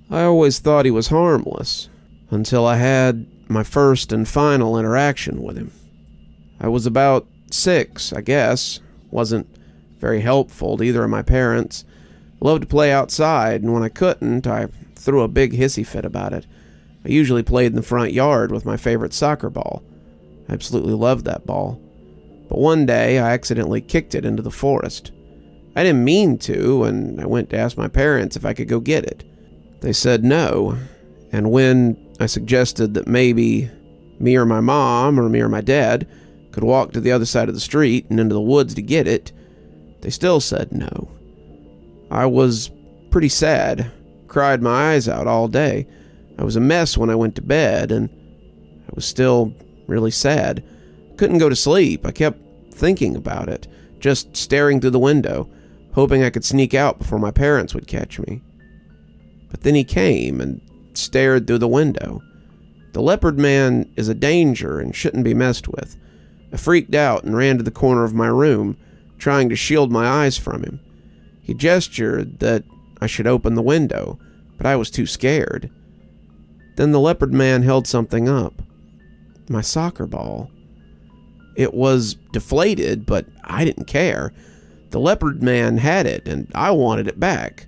I always thought he was harmless, until I had my first and final interaction with him. I was about 6, I guess. Wasn't very helpful to either of my parents. Loved to play outside, and when I couldn't, I threw a big hissy fit about it. I usually played in the front yard with my favorite soccer ball. I absolutely loved that ball. But one day, I accidentally kicked it into the forest. I didn't mean to, and I went to ask my parents if I could go get it. They said no, and when I suggested that maybe me or my mom or me or my dad could walk to the other side of the street and into the woods to get it, they still said no. I was pretty sad, cried my eyes out all day. I was a mess when I went to bed, and I was still really sad. Couldn't go to sleep. I kept thinking about it, just staring through the window, hoping I could sneak out before my parents would catch me. But then he came and stared through the window. The Leopardman is a danger and shouldn't be messed with. I freaked out and ran to the corner of my room, trying to shield my eyes from him. He gestured that I should open the window, but I was too scared. Then the Leopardman held something up. My soccer ball. It was deflated, but I didn't care. The Leopardman had it, and I wanted it back.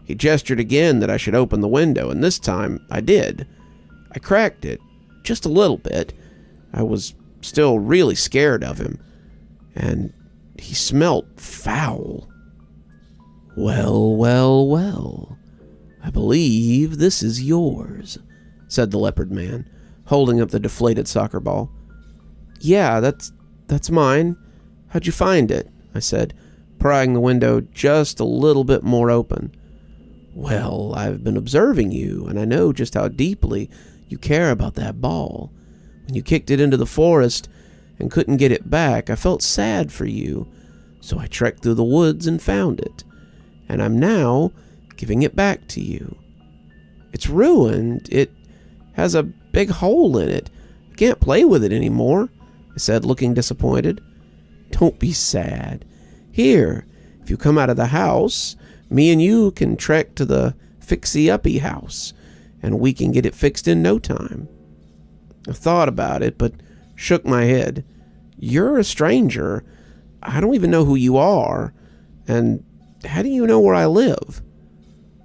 He gestured again that I should open the window, and this time I did. I cracked it, just a little bit. I was still really scared of him, and he smelt foul. "Well, well, well, I believe this is yours," said the Leopardman, holding up the deflated soccer ball. "Yeah, that's mine. How'd you find it?" I said, prying the window just a little bit more open. "Well, I've been observing you, and I know just how deeply you care about that ball. When you kicked it into the forest and couldn't get it back, I felt sad for you, so I trekked through the woods and found it, and I'm now giving it back to you. It's ruined. It has a big hole in it. I can't play with it anymore," I said, looking disappointed. "Don't be sad. Here, if you come out of the house, me and you can trek to the Fixie-Uppy house, and we can get it fixed in no time." I thought about it, but shook my head. "You're a stranger. I don't even know who you are. And how do you know where I live?"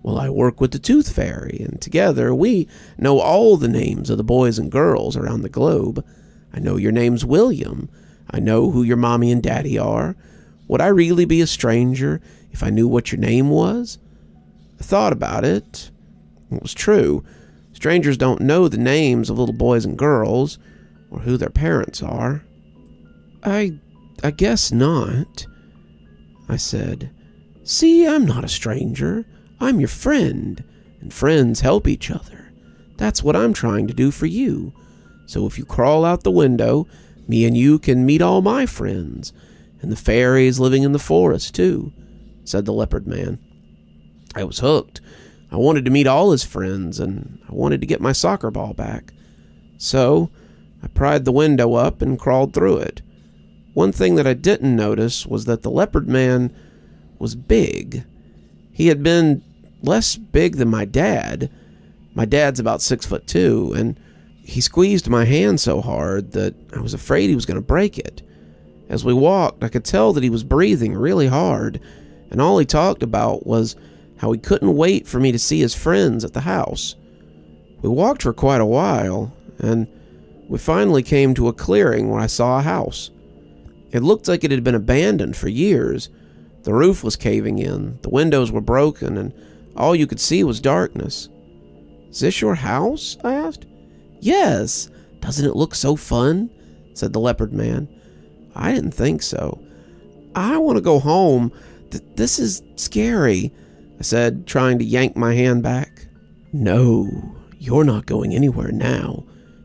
"Well, I work with the Tooth Fairy, and together we know all the names of the boys and girls around the globe. I know your name's William. I know who your mommy and daddy are. Would I really be a stranger if I knew what your name was?" I thought about it. It was true. Strangers don't know the names of little boys and girls, or who their parents are. I guess not," I said. "See, I'm not a stranger. I'm your friend, and friends help each other. That's what I'm trying to do for you. So if you crawl out the window, me and you can meet all my friends, and the fairies living in the forest, too," said the Leopardman. I was hooked. I wanted to meet all his friends, and I wanted to get my soccer ball back. So I pried the window up and crawled through it. One thing that I didn't notice was that the Leopardman was big. He had been less big than my dad. My dad's about 6'2", and he squeezed my hand so hard that I was afraid he was going to break it. As we walked, I could tell that he was breathing really hard, and all he talked about was how he couldn't wait for me to see his friends at the house. We walked for quite a while, and we finally came to a clearing where I saw a house. It looked like it had been abandoned for years. The roof was caving in, the windows were broken, and all you could see was darkness. "Is this your house?" I asked. "Yes. Doesn't it look so fun?" said the Leopardman. I didn't think so. "I want to go home. This is scary," I said, trying to yank my hand back. "No, you're not going anywhere now.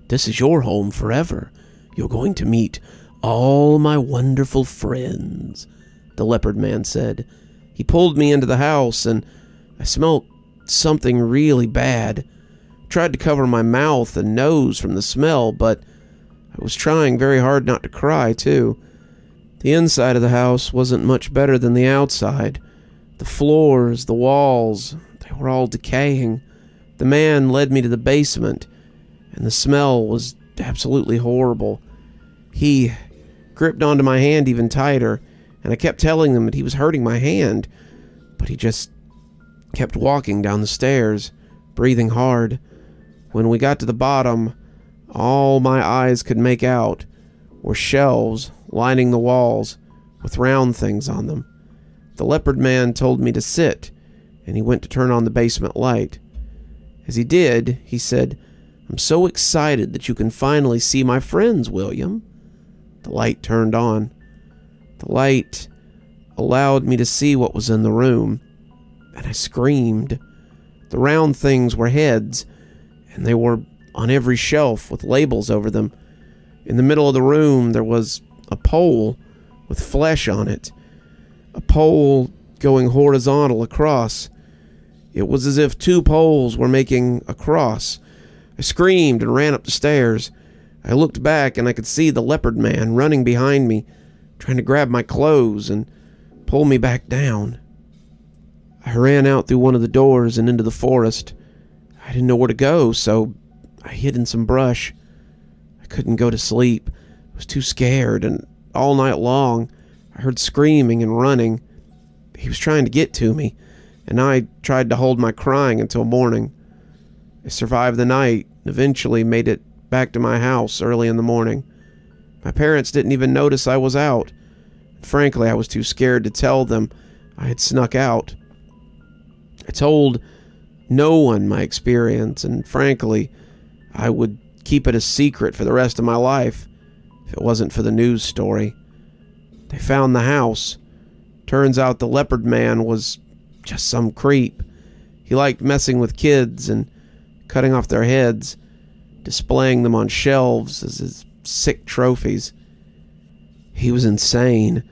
This is your home forever. You're going to meet all my wonderful friends," the Leopardman said. He pulled me into the house, and I smelled something really bad. I tried to cover my mouth and nose from the smell, but I was trying very hard not to cry, too. The inside of the house wasn't much better than the outside. The floors, the walls, they were all decaying. The man led me to the basement, and the smell was absolutely horrible. He gripped onto my hand even tighter, and I kept telling him that he was hurting my hand, but he just kept walking down the stairs, breathing hard. When we got to the bottom, all my eyes could make out were shelves lining the walls with round things on them. The Leopardman told me to sit, and he went to turn on the basement light. As he did, he said, "I'm so excited that you can finally see my friends, William." The light turned on. The light allowed me to see what was in the room, and I screamed. The round things were heads, and they were on every shelf with labels over them. In the middle of the room, there was a pole with flesh on it. A pole going horizontal across. It was as if two poles were making a cross. I screamed and ran up the stairs. I looked back and I could see the Leopardman running behind me, trying to grab my clothes and pull me back down. I ran out through one of the doors and into the forest. I didn't know where to go, so I hid in some brush. I couldn't go to sleep. I was too scared, and all night long I heard screaming and running. He was trying to get to me, and I tried to hold my crying until morning. I survived the night and eventually made it back to my house early in the morning. My parents didn't even notice I was out. Frankly, I was too scared to tell them I had snuck out. I told no one my experience, and frankly, I would keep it a secret for the rest of my life if it wasn't for the news story. They found the house. Turns out the Leopardman was just some creep. He liked messing with kids and cutting off their heads, displaying them on shelves as his sick trophies. He was insane.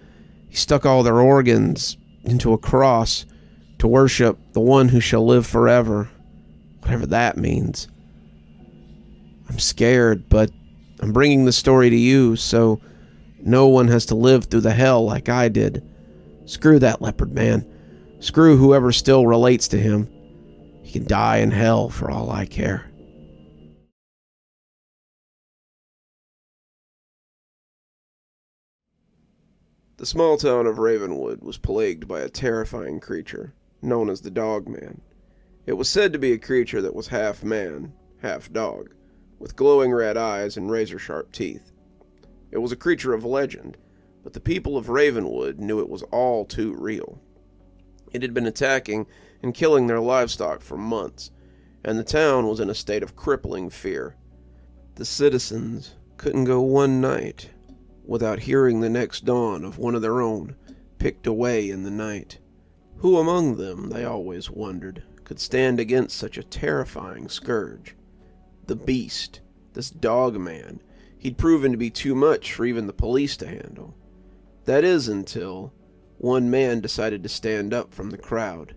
He stuck all their organs into a cross to worship the one who shall live forever, whatever that means. I'm scared, but I'm bringing the story to you so no one has to live through the hell like I did. Screw that Leopardman. Screw whoever still relates to him. He can die in hell for all I care. The small town of Ravenwood was plagued by a terrifying creature known as the Dogman. It was said to be a creature that was half man, half dog, with glowing red eyes and razor-sharp teeth. It was a creature of legend, but the people of Ravenwood knew it was all too real. It had been attacking and killing their livestock for months, and the town was in a state of crippling fear. The citizens couldn't go one night without hearing the next dawn of one of their own picked away in the night. Who among them, they always wondered, could stand against such a terrifying scourge? The beast This dog man. He'd proven to be too much for even the police to handle. That is until one man decided to stand up from the crowd.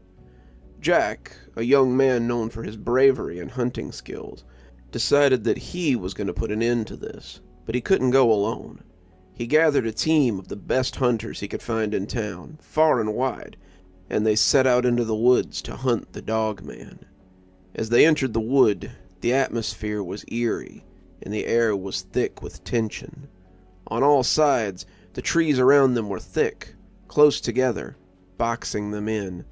Jack, a young man known for his bravery and hunting skills, decided that he was going to put an end to this, but he couldn't go alone. He gathered a team of the best hunters he could find in town, far and wide, and they set out into the woods to hunt the dog man. As they entered the wood, the atmosphere was eerie, and the air was thick with tension. On all sides, the trees around them were thick, close together, boxing them in.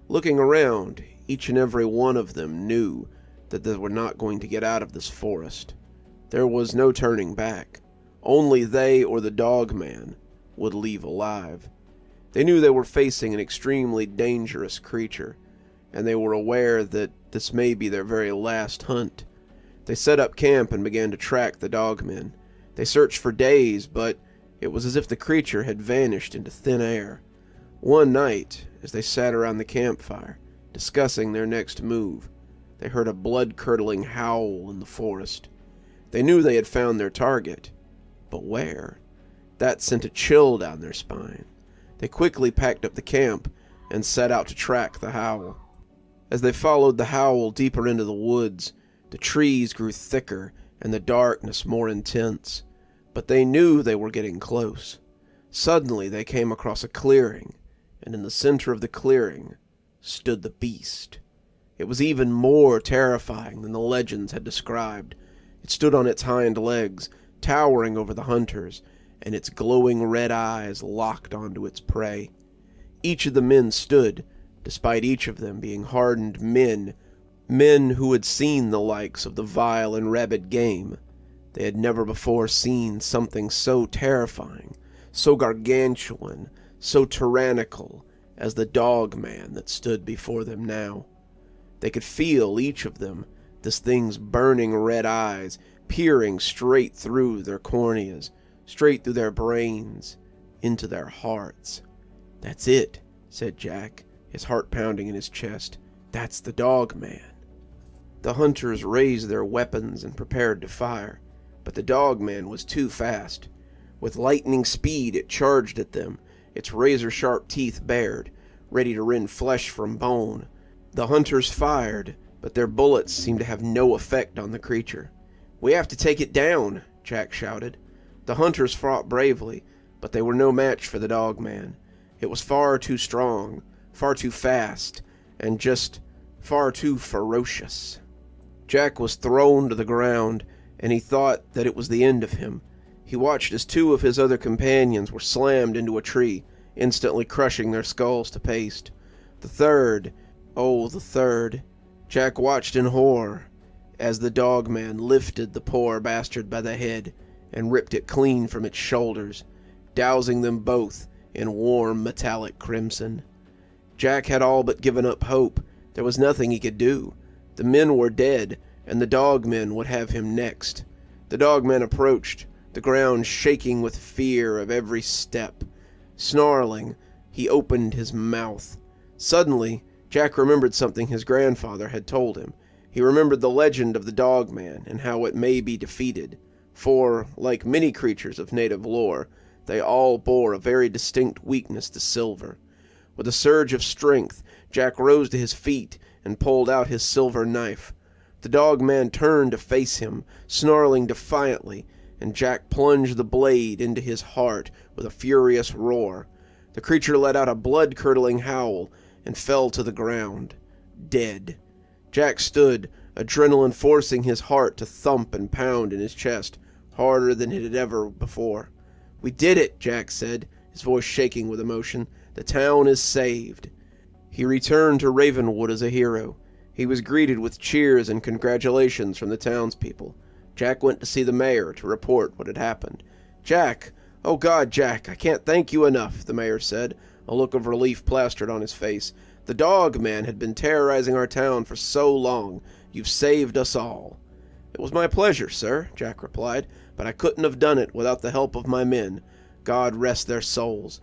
Looking around, each and every one of them knew that they were not going to get out of this forest. There was no turning back. Only they or the dog man would leave alive. They knew they were facing an extremely dangerous creature, and they were aware that this may be their very last hunt. They set up camp and began to track the dogmen. They searched for days, but it was as if the creature had vanished into thin air. One night, as they sat around the campfire, discussing their next move, they heard a blood-curdling howl in the forest. They knew they had found their target, but where? That sent a chill down their spine. They quickly packed up the camp and set out to track the howl. As they followed the howl deeper into the woods, the trees grew thicker and the darkness more intense, but they knew they were getting close. Suddenly they came across a clearing, and in the center of the clearing stood the beast. It was even more terrifying than the legends had described. It stood on its hind legs, towering over the hunters, and its glowing red eyes locked onto its prey. Each of the men stood, despite each of them being hardened men who had seen the likes of the vile and rabid game. They had never before seen something so terrifying, so gargantuan, so tyrannical as the dog man that stood before them now. They could feel, each of them, this thing's burning red eyes peering straight through their corneas, straight through their brains, into their hearts. "That's it," said Jack, his heart pounding in his chest. "That's the dog man." The hunters raised their weapons and prepared to fire, but the dog man was too fast. With lightning speed it charged at them, its razor-sharp teeth bared, ready to rend flesh from bone. The hunters fired, but their bullets seemed to have no effect on the creature. "We have to take it down," Jack shouted. The hunters fought bravely, but they were no match for the dog man. It was far too strong, far too fast, and just far too ferocious. Jack was thrown to the ground, and he thought that it was the end of him. He watched as two of his other companions were slammed into a tree, instantly crushing their skulls to paste. The third, Jack watched in horror as the dog man lifted the poor bastard by the head and ripped it clean from its shoulders, dousing them both in warm metallic crimson. Jack had all but given up hope. There was nothing he could do. The men were dead, and the dogmen would have him next. The dogman approached, the ground shaking with fear of every step. Snarling, he opened his mouth. Suddenly, Jack remembered something his grandfather had told him. He remembered the legend of the dogman and how it may be defeated, for, like many creatures of native lore, they all bore a very distinct weakness to silver. With a surge of strength, Jack rose to his feet and pulled out his silver knife. The dogman turned to face him, snarling defiantly, and Jack plunged the blade into his heart with a furious roar. The creature let out a blood-curdling howl and fell to the ground, dead. Jack stood, adrenaline forcing his heart to thump and pound in his chest, harder than it had ever before. "We did it," Jack said, his voice shaking with emotion. "The town is saved." He returned to Ravenwood as a hero. He was greeted with cheers and congratulations from the townspeople. Jack went to see the mayor to report what had happened. "Jack! Oh God, Jack, I can't thank you enough," the mayor said, a look of relief plastered on his face. "The dog man had been terrorizing our town for so long. You've saved us all." "It was my pleasure, sir," Jack replied, "but I couldn't have done it without the help of my men. God rest their souls."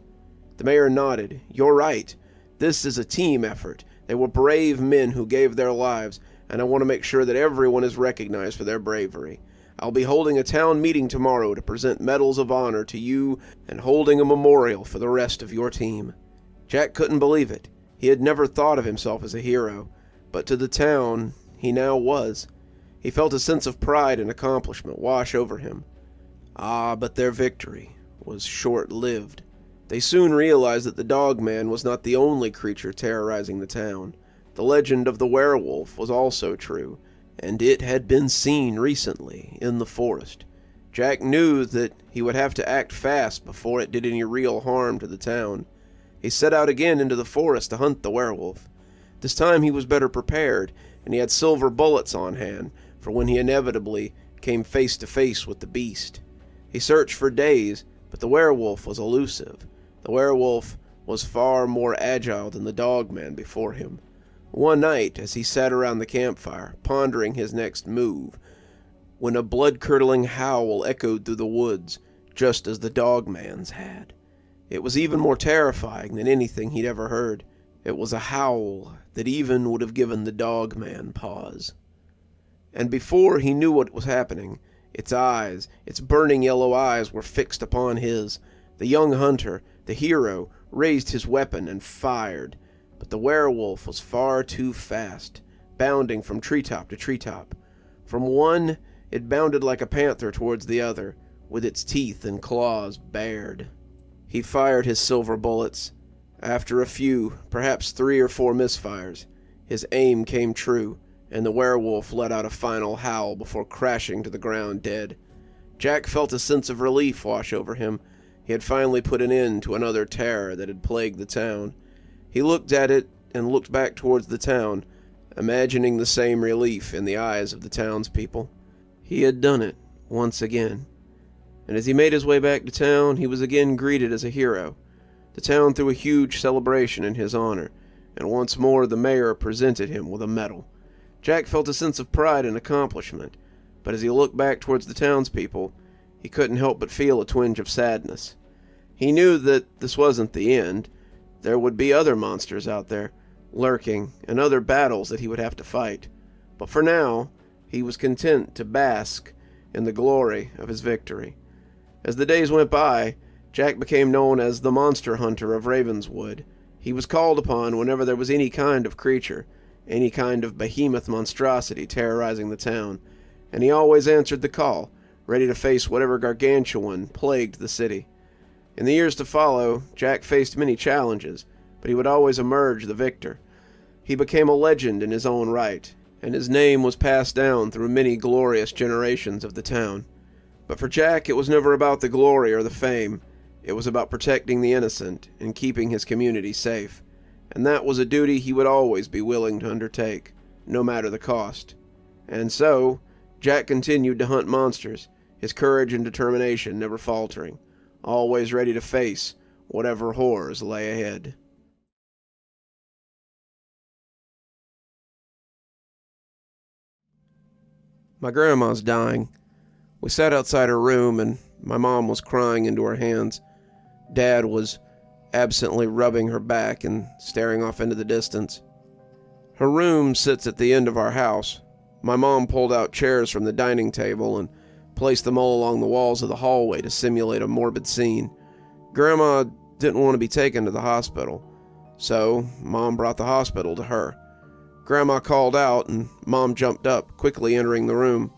The mayor nodded. "You're right. This is a team effort. They were brave men who gave their lives, and I want to make sure that everyone is recognized for their bravery. I'll be holding a town meeting tomorrow to present medals of honor to you and holding a memorial for the rest of your team." Jack couldn't believe it. He had never thought of himself as a hero, but to the town, he now was. He felt a sense of pride and accomplishment wash over him. But their victory was short-lived. They soon realized that the Dogman was not the only creature terrorizing the town. The legend of the werewolf was also true, and it had been seen recently in the forest. Jack knew that he would have to act fast before it did any real harm to the town. He set out again into the forest to hunt the werewolf. This time he was better prepared, and he had silver bullets on hand for when he inevitably came face to face with the beast. He searched for days, but the werewolf was elusive. The werewolf was far more agile than the Dogman before him. One night, as he sat around the campfire, pondering his next move, when a blood-curdling howl echoed through the woods, just as the Dogman's had. It was even more terrifying than anything he'd ever heard. It was a howl that even would have given the Dogman pause. And before he knew what was happening, its eyes, its burning yellow eyes, were fixed upon his. The young hunter, the hero, raised his weapon and fired, but the werewolf was far too fast, bounding from treetop to treetop. From one, it bounded like a panther towards the other, with its teeth and claws bared. He fired his silver bullets. After a few, perhaps 3 or 4 misfires, his aim came true, and the werewolf let out a final howl before crashing to the ground dead. Jack felt a sense of relief wash over him. He had finally put an end to another terror that had plagued the town. He looked at it and looked back towards the town, imagining the same relief in the eyes of the townspeople. He had done it once again. And as he made his way back to town, he was again greeted as a hero. The town threw a huge celebration in his honor, and once more the mayor presented him with a medal. Jack felt a sense of pride and accomplishment, but as he looked back towards the townspeople, he couldn't help but feel a twinge of sadness. He knew that this wasn't the end. There would be other monsters out there, lurking, and other battles that he would have to fight. But for now, he was content to bask in the glory of his victory. As the days went by, Jack became known as the Monster Hunter of Ravenswood. He was called upon whenever there was any kind of creature, any kind of behemoth monstrosity terrorizing the town, and he always answered the call, ready to face whatever gargantuan plagued the city. In the years to follow, Jack faced many challenges, but he would always emerge the victor. He became a legend in his own right, and his name was passed down through many glorious generations of the town. But for Jack, it was never about the glory or the fame. It was about protecting the innocent and keeping his community safe. And that was a duty he would always be willing to undertake, no matter the cost. And so, Jack continued to hunt monsters, his courage and determination never faltering, always ready to face whatever horrors lay ahead. My grandma's dying. We sat outside her room, and my mom was crying into her hands. Dad was absently rubbing her back and staring off into the distance. Her room sits at the end of our house. My mom pulled out chairs from the dining table and placed them all along the walls of the hallway to simulate a morbid scene. Grandma didn't want to be taken to the hospital, so Mom brought the hospital to her. Grandma called out, and Mom jumped up, quickly entering the room.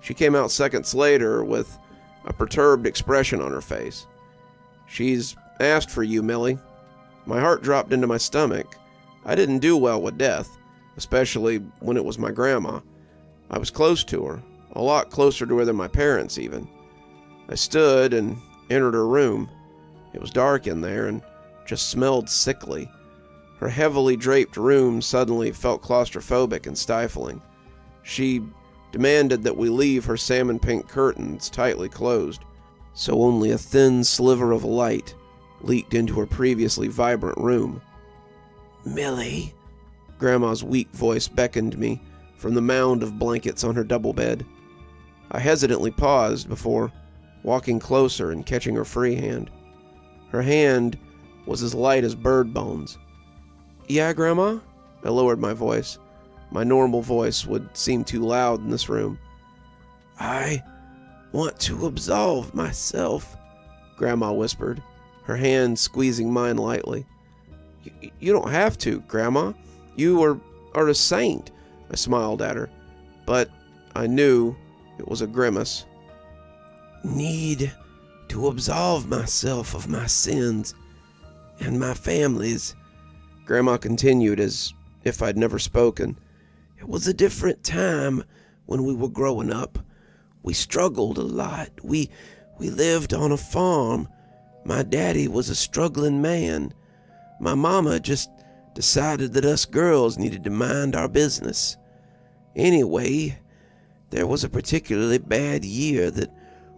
She came out seconds later with a perturbed expression on her face. "She's asked for you, Millie." My heart dropped into my stomach. I didn't do well with death, especially when it was my grandma. I was close to her, a lot closer to her than my parents even. I stood and entered her room. It was dark in there and just smelled sickly. Her heavily draped room suddenly felt claustrophobic and stifling. She demanded that we leave her salmon pink curtains tightly closed, so only a thin sliver of light leaked into her previously vibrant room. "Millie," Grandma's weak voice beckoned me from the mound of blankets on her double bed. I hesitantly paused before walking closer and catching her free hand. Her hand was as light as bird bones. "Yeah, Grandma?" I lowered my voice. My normal voice would seem too loud in this room. I want to absolve myself," Grandma whispered, her hand squeezing mine lightly. You don't have to, Grandma. You are a saint," I smiled at her, but I knew it was a grimace. "Need to absolve myself of my sins and my family's," Grandma continued as if I'd never spoken. "It was a different time when we were growing up. We struggled a lot. We lived on a farm. My daddy was a struggling man. My mama just decided that us girls needed to mind our business. Anyway, there was a particularly bad year that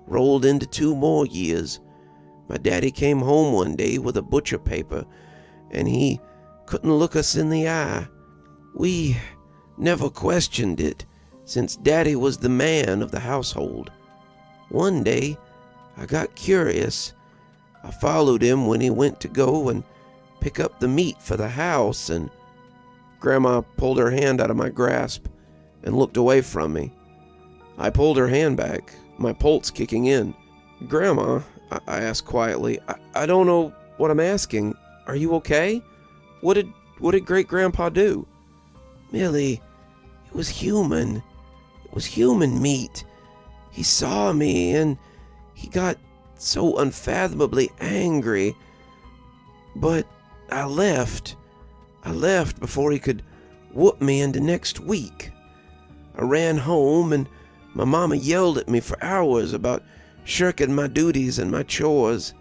rolled into 2 more years. My daddy came home one day with a butcher paper, and he couldn't look us in the eye. We never questioned it, since Daddy was the man of the household. One day, I got curious. I followed him when he went to go and pick up the meat for the house, and..." Grandma pulled her hand out of my grasp and looked away from me. I pulled her hand back, my pulse kicking in. "Grandma," I asked quietly, I don't know what I'm asking. Are you okay? What did Great-Grandpa do?" "Millie, it was human. It was human meat. He saw me and he got so unfathomably angry. But I left. I left before he could whoop me into next week. I ran home and my mama yelled at me for hours about shirking my duties and my chores.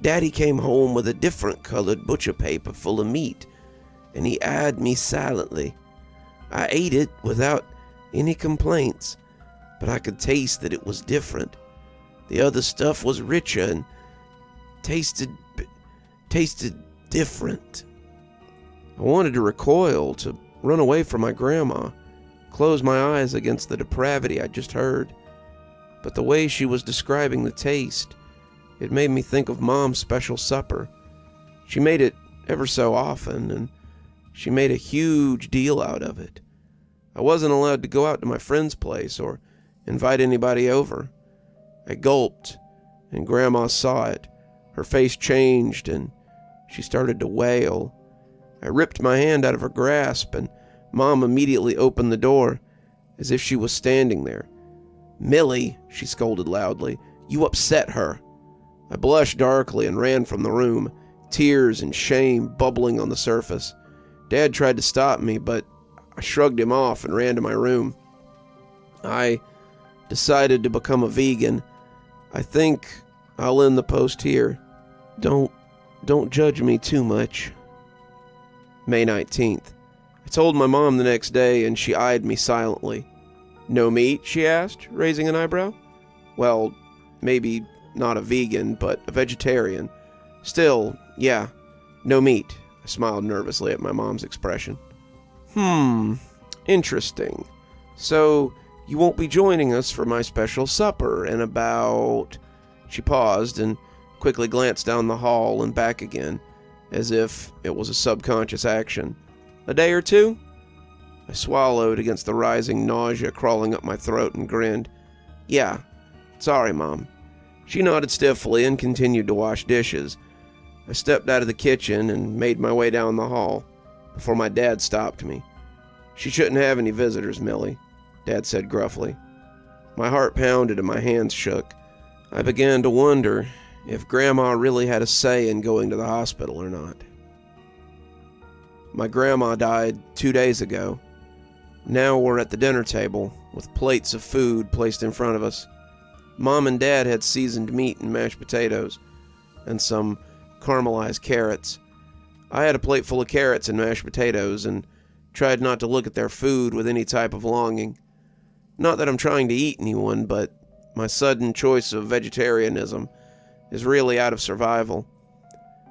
Daddy came home with a different colored butcher paper full of meat, and he eyed me silently. I ate it without any complaints, but I could taste that it was different. The other stuff was richer and tasted different. I wanted to recoil, to run away from my grandma, close my eyes against the depravity I'd just heard. But the way she was describing the taste, it made me think of Mom's special supper. She made it ever so often, and she made a huge deal out of it. I wasn't allowed to go out to my friend's place or invite anybody over. I gulped, and Grandma saw it. Her face changed, and she started to wail. I ripped my hand out of her grasp, and Mom immediately opened the door, as if she was standing there. "Millie," she scolded loudly, "you upset her." I blushed darkly and ran from the room, tears and shame bubbling on the surface. Dad tried to stop me, but I shrugged him off and ran to my room. I decided to become a vegan. I think I'll end the post here. Don't judge me too much. May 19th. I told my mom the next day, and she eyed me silently. "No meat?" she asked, raising an eyebrow. "Well, maybe not a vegan, but a vegetarian. Still, yeah, no meat." I smiled nervously at my mom's expression. Interesting. So, you won't be joining us for my special supper in about..." She paused and quickly glanced down the hall and back again, as if it was a subconscious action. "A day or 2? I swallowed against the rising nausea crawling up my throat and grinned. "Yeah, sorry, Mom." She nodded stiffly and continued to wash dishes. I stepped out of the kitchen and made my way down the hall before my dad stopped me. "She shouldn't have any visitors, Millie," Dad said gruffly. My heart pounded and my hands shook. I began to wonder if Grandma really had a say in going to the hospital or not. My grandma died 2 days ago. Now we're at the dinner table with plates of food placed in front of us. Mom and Dad had seasoned meat and mashed potatoes and some caramelized carrots. I had a plate full of carrots and mashed potatoes and tried not to look at their food with any type of longing. Not that I'm trying to eat anyone, but my sudden choice of vegetarianism is really out of survival.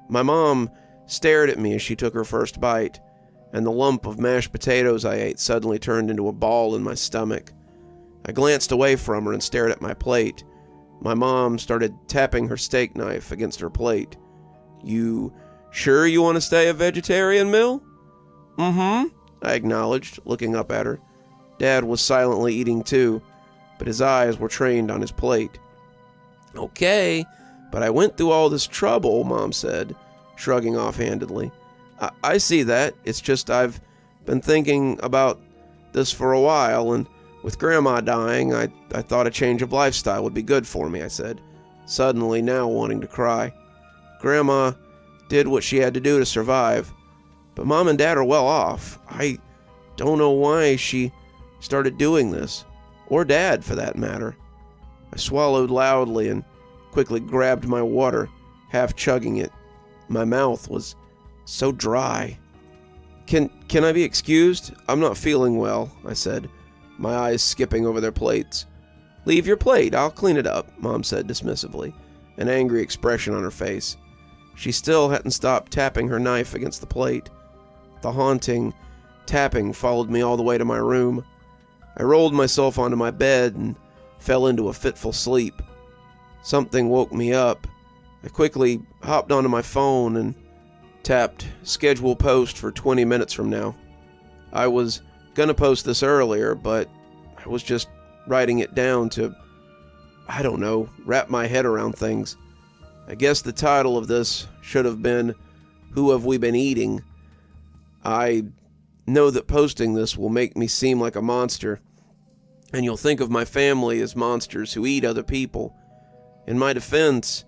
My mom stared at me as she took her first bite, and the lump of mashed potatoes I ate suddenly turned into a ball in my stomach. I glanced away from her and stared at my plate. My mom started tapping her steak knife against her plate. "You sure you want to stay a vegetarian, Mill?" "Mm-hmm," I acknowledged, looking up at her. Dad was silently eating too. but his eyes were trained on his plate. "Okay, but I went through all this trouble," Mom said, shrugging offhandedly. I see that. It's just I've been thinking about this for a while, and with Grandma dying, I thought a change of lifestyle would be good for me," I said, suddenly now wanting to cry. "Grandma did what she had to do to survive, but Mom and Dad are well off. I don't know why she started doing this, or Dad for that matter." I swallowed loudly and quickly grabbed my water, half chugging it. My mouth was so dry. Can I be excused? I'm not feeling well," I said, my eyes skipping over their plates. "Leave your plate, I'll clean it up," Mom said dismissively, an angry expression on her face. She still hadn't stopped tapping her knife against the plate. The haunting tapping followed me all the way to my room. I rolled myself onto my bed and fell into a fitful sleep. Something woke me up. I quickly hopped onto my phone and tapped schedule post for 20 minutes from now. I was gonna post this earlier, but I was just writing it down to, I don't know, wrap my head around things. I guess the title of this should have been, "Who Have We Been Eating?" I know that posting this will make me seem like a monster, and you'll think of my family as monsters who eat other people. In my defense,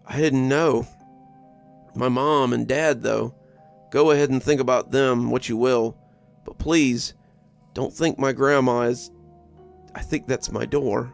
I didn't know. My mom and dad, though, go ahead and think about them what you will, but please, don't think my grandma is... I think that's my door.